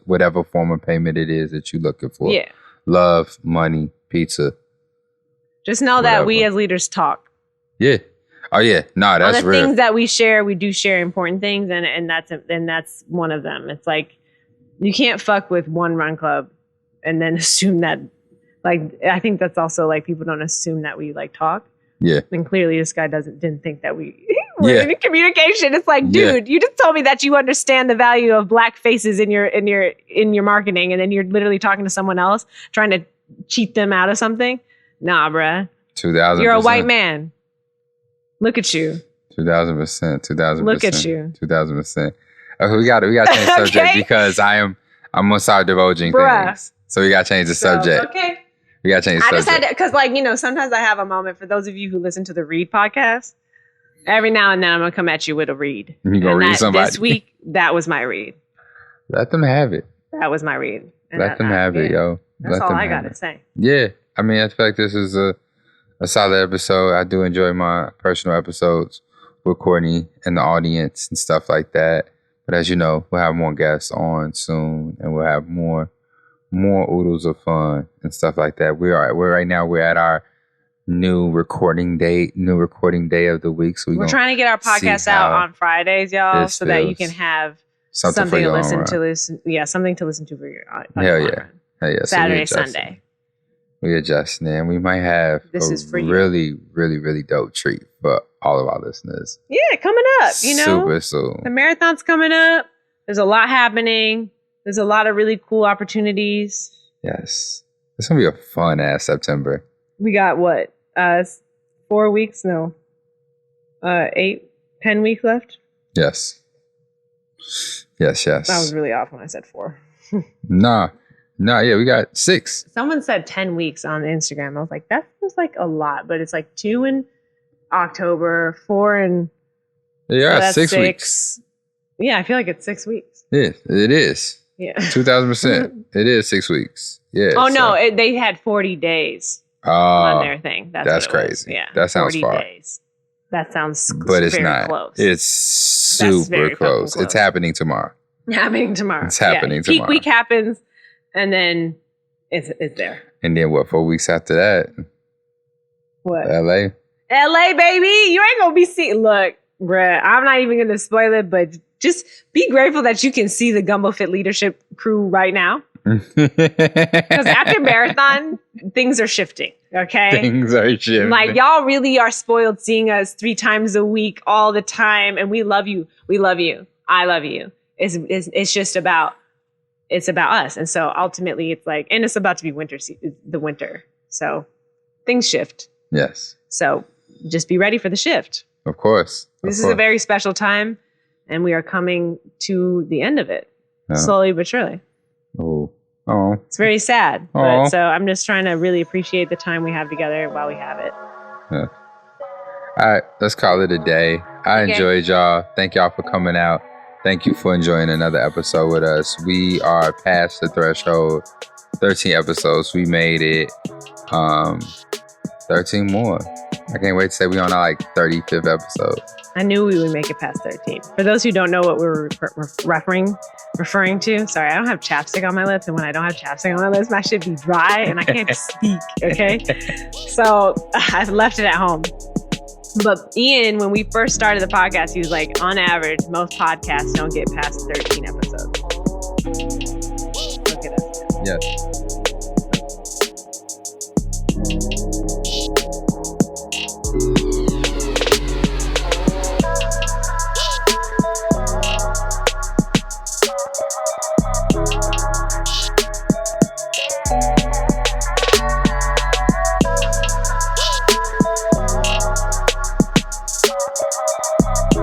whatever form of payment it is that you're looking for. Yeah. Love, money, pizza. Just know that we as leaders talk. Yeah. Oh yeah. No, that's real. The things that we share, we do share important things, and that's one of them. It's like you can't fuck with one run club and then assume that, like, I think that's also like people don't assume that we like talk. Yeah. And clearly this guy didn't think that we were in communication. It's like, dude, you just told me that you understand the value of black faces in your marketing, and then you're literally talking to someone else trying to cheat them out of something. Nah, bruh. 2000%. You're a white man. Look at you. 2000%. Look at you. 2000%. Okay, we got to change the subject because I'm gonna start divulging things. So we got to change the subject. Okay. We got to change the subject. I just had to, because like, you know, sometimes I have a moment, for those of you who listen to the Read podcast, every now and then I'm going to come at you with a read. You going to read somebody? This week, that was my read. Let them have it. That was my read. Let them have it, yo. That's all I got to say. Yeah. I mean, I feel like this is a solid episode. I do enjoy my personal episodes with Courtney and the audience and stuff like that. But as you know, we'll have more guests on soon, and we'll have more oodles of fun and stuff like that. We're at our new recording day of the week. So we're trying to get our podcast out on Fridays, y'all, so that you can have something to listen to. Yeah, something to listen to for your Hell yeah. Saturday, Sunday. We adjusting, and we might have really, really, really dope treat for all of our listeners. Yeah, coming up, you know. Super soon. The marathon's coming up. There's a lot happening. There's a lot of really cool opportunities. Yes. It's going to be a fun ass September. We got what? 4 weeks? No. 10 weeks left? Yes. Yes. That was really off when I said 4. Nah, yeah, we got 6. Someone said 10 weeks on Instagram. I was like, that feels like a lot, but it's like 2 in October, 4 in... Yeah, so 6 weeks. Yeah, I feel like it's 6 weeks. Yeah, it is. Yeah. 2000%. It is 6 weeks. Yeah. Oh, so. No, they had 40 days on their thing. That's crazy. Yeah. That sounds 40 far. Days. That sounds but it's very not. Close. It's super close. It's happening tomorrow. It's happening tomorrow. Peak week happens, and then it's there. And then what, 4 weeks after that? What? LA, baby. You ain't going to be seeing. Look, bruh, I'm not even going to spoil it, but just be grateful that you can see the Gumbo Fit leadership crew right now. Because after marathon, things are shifting. Okay? Things are shifting. Like, y'all really are spoiled seeing us 3 times a week all the time. And we love you. We love you. I love you. It's just about, it's about us. And so ultimately it's like, and it's about to be the winter. So things shift. Yes. So just be ready for the shift. Of course. This is a very special time. And we are coming to the end of it, slowly but surely. Oh. It's very sad. But so I'm just trying to really appreciate the time we have together while we have it. Yeah. All right, let's call it a day. I enjoyed y'all. Thank y'all for coming out. Thank you for enjoying another episode with us. We are past the threshold. 13 episodes. We made it. 13 more. I can't wait to say we on our like 35th episode. I knew we would make it past 13. For those who don't know what we're referring to, sorry, I don't have chapstick on my lips. And when I don't have chapstick on my lips, my shit be dry and I can't speak, okay? So I've left it at home. But Ian, when we first started the podcast, he was like, on average, most podcasts don't get past 13 episodes.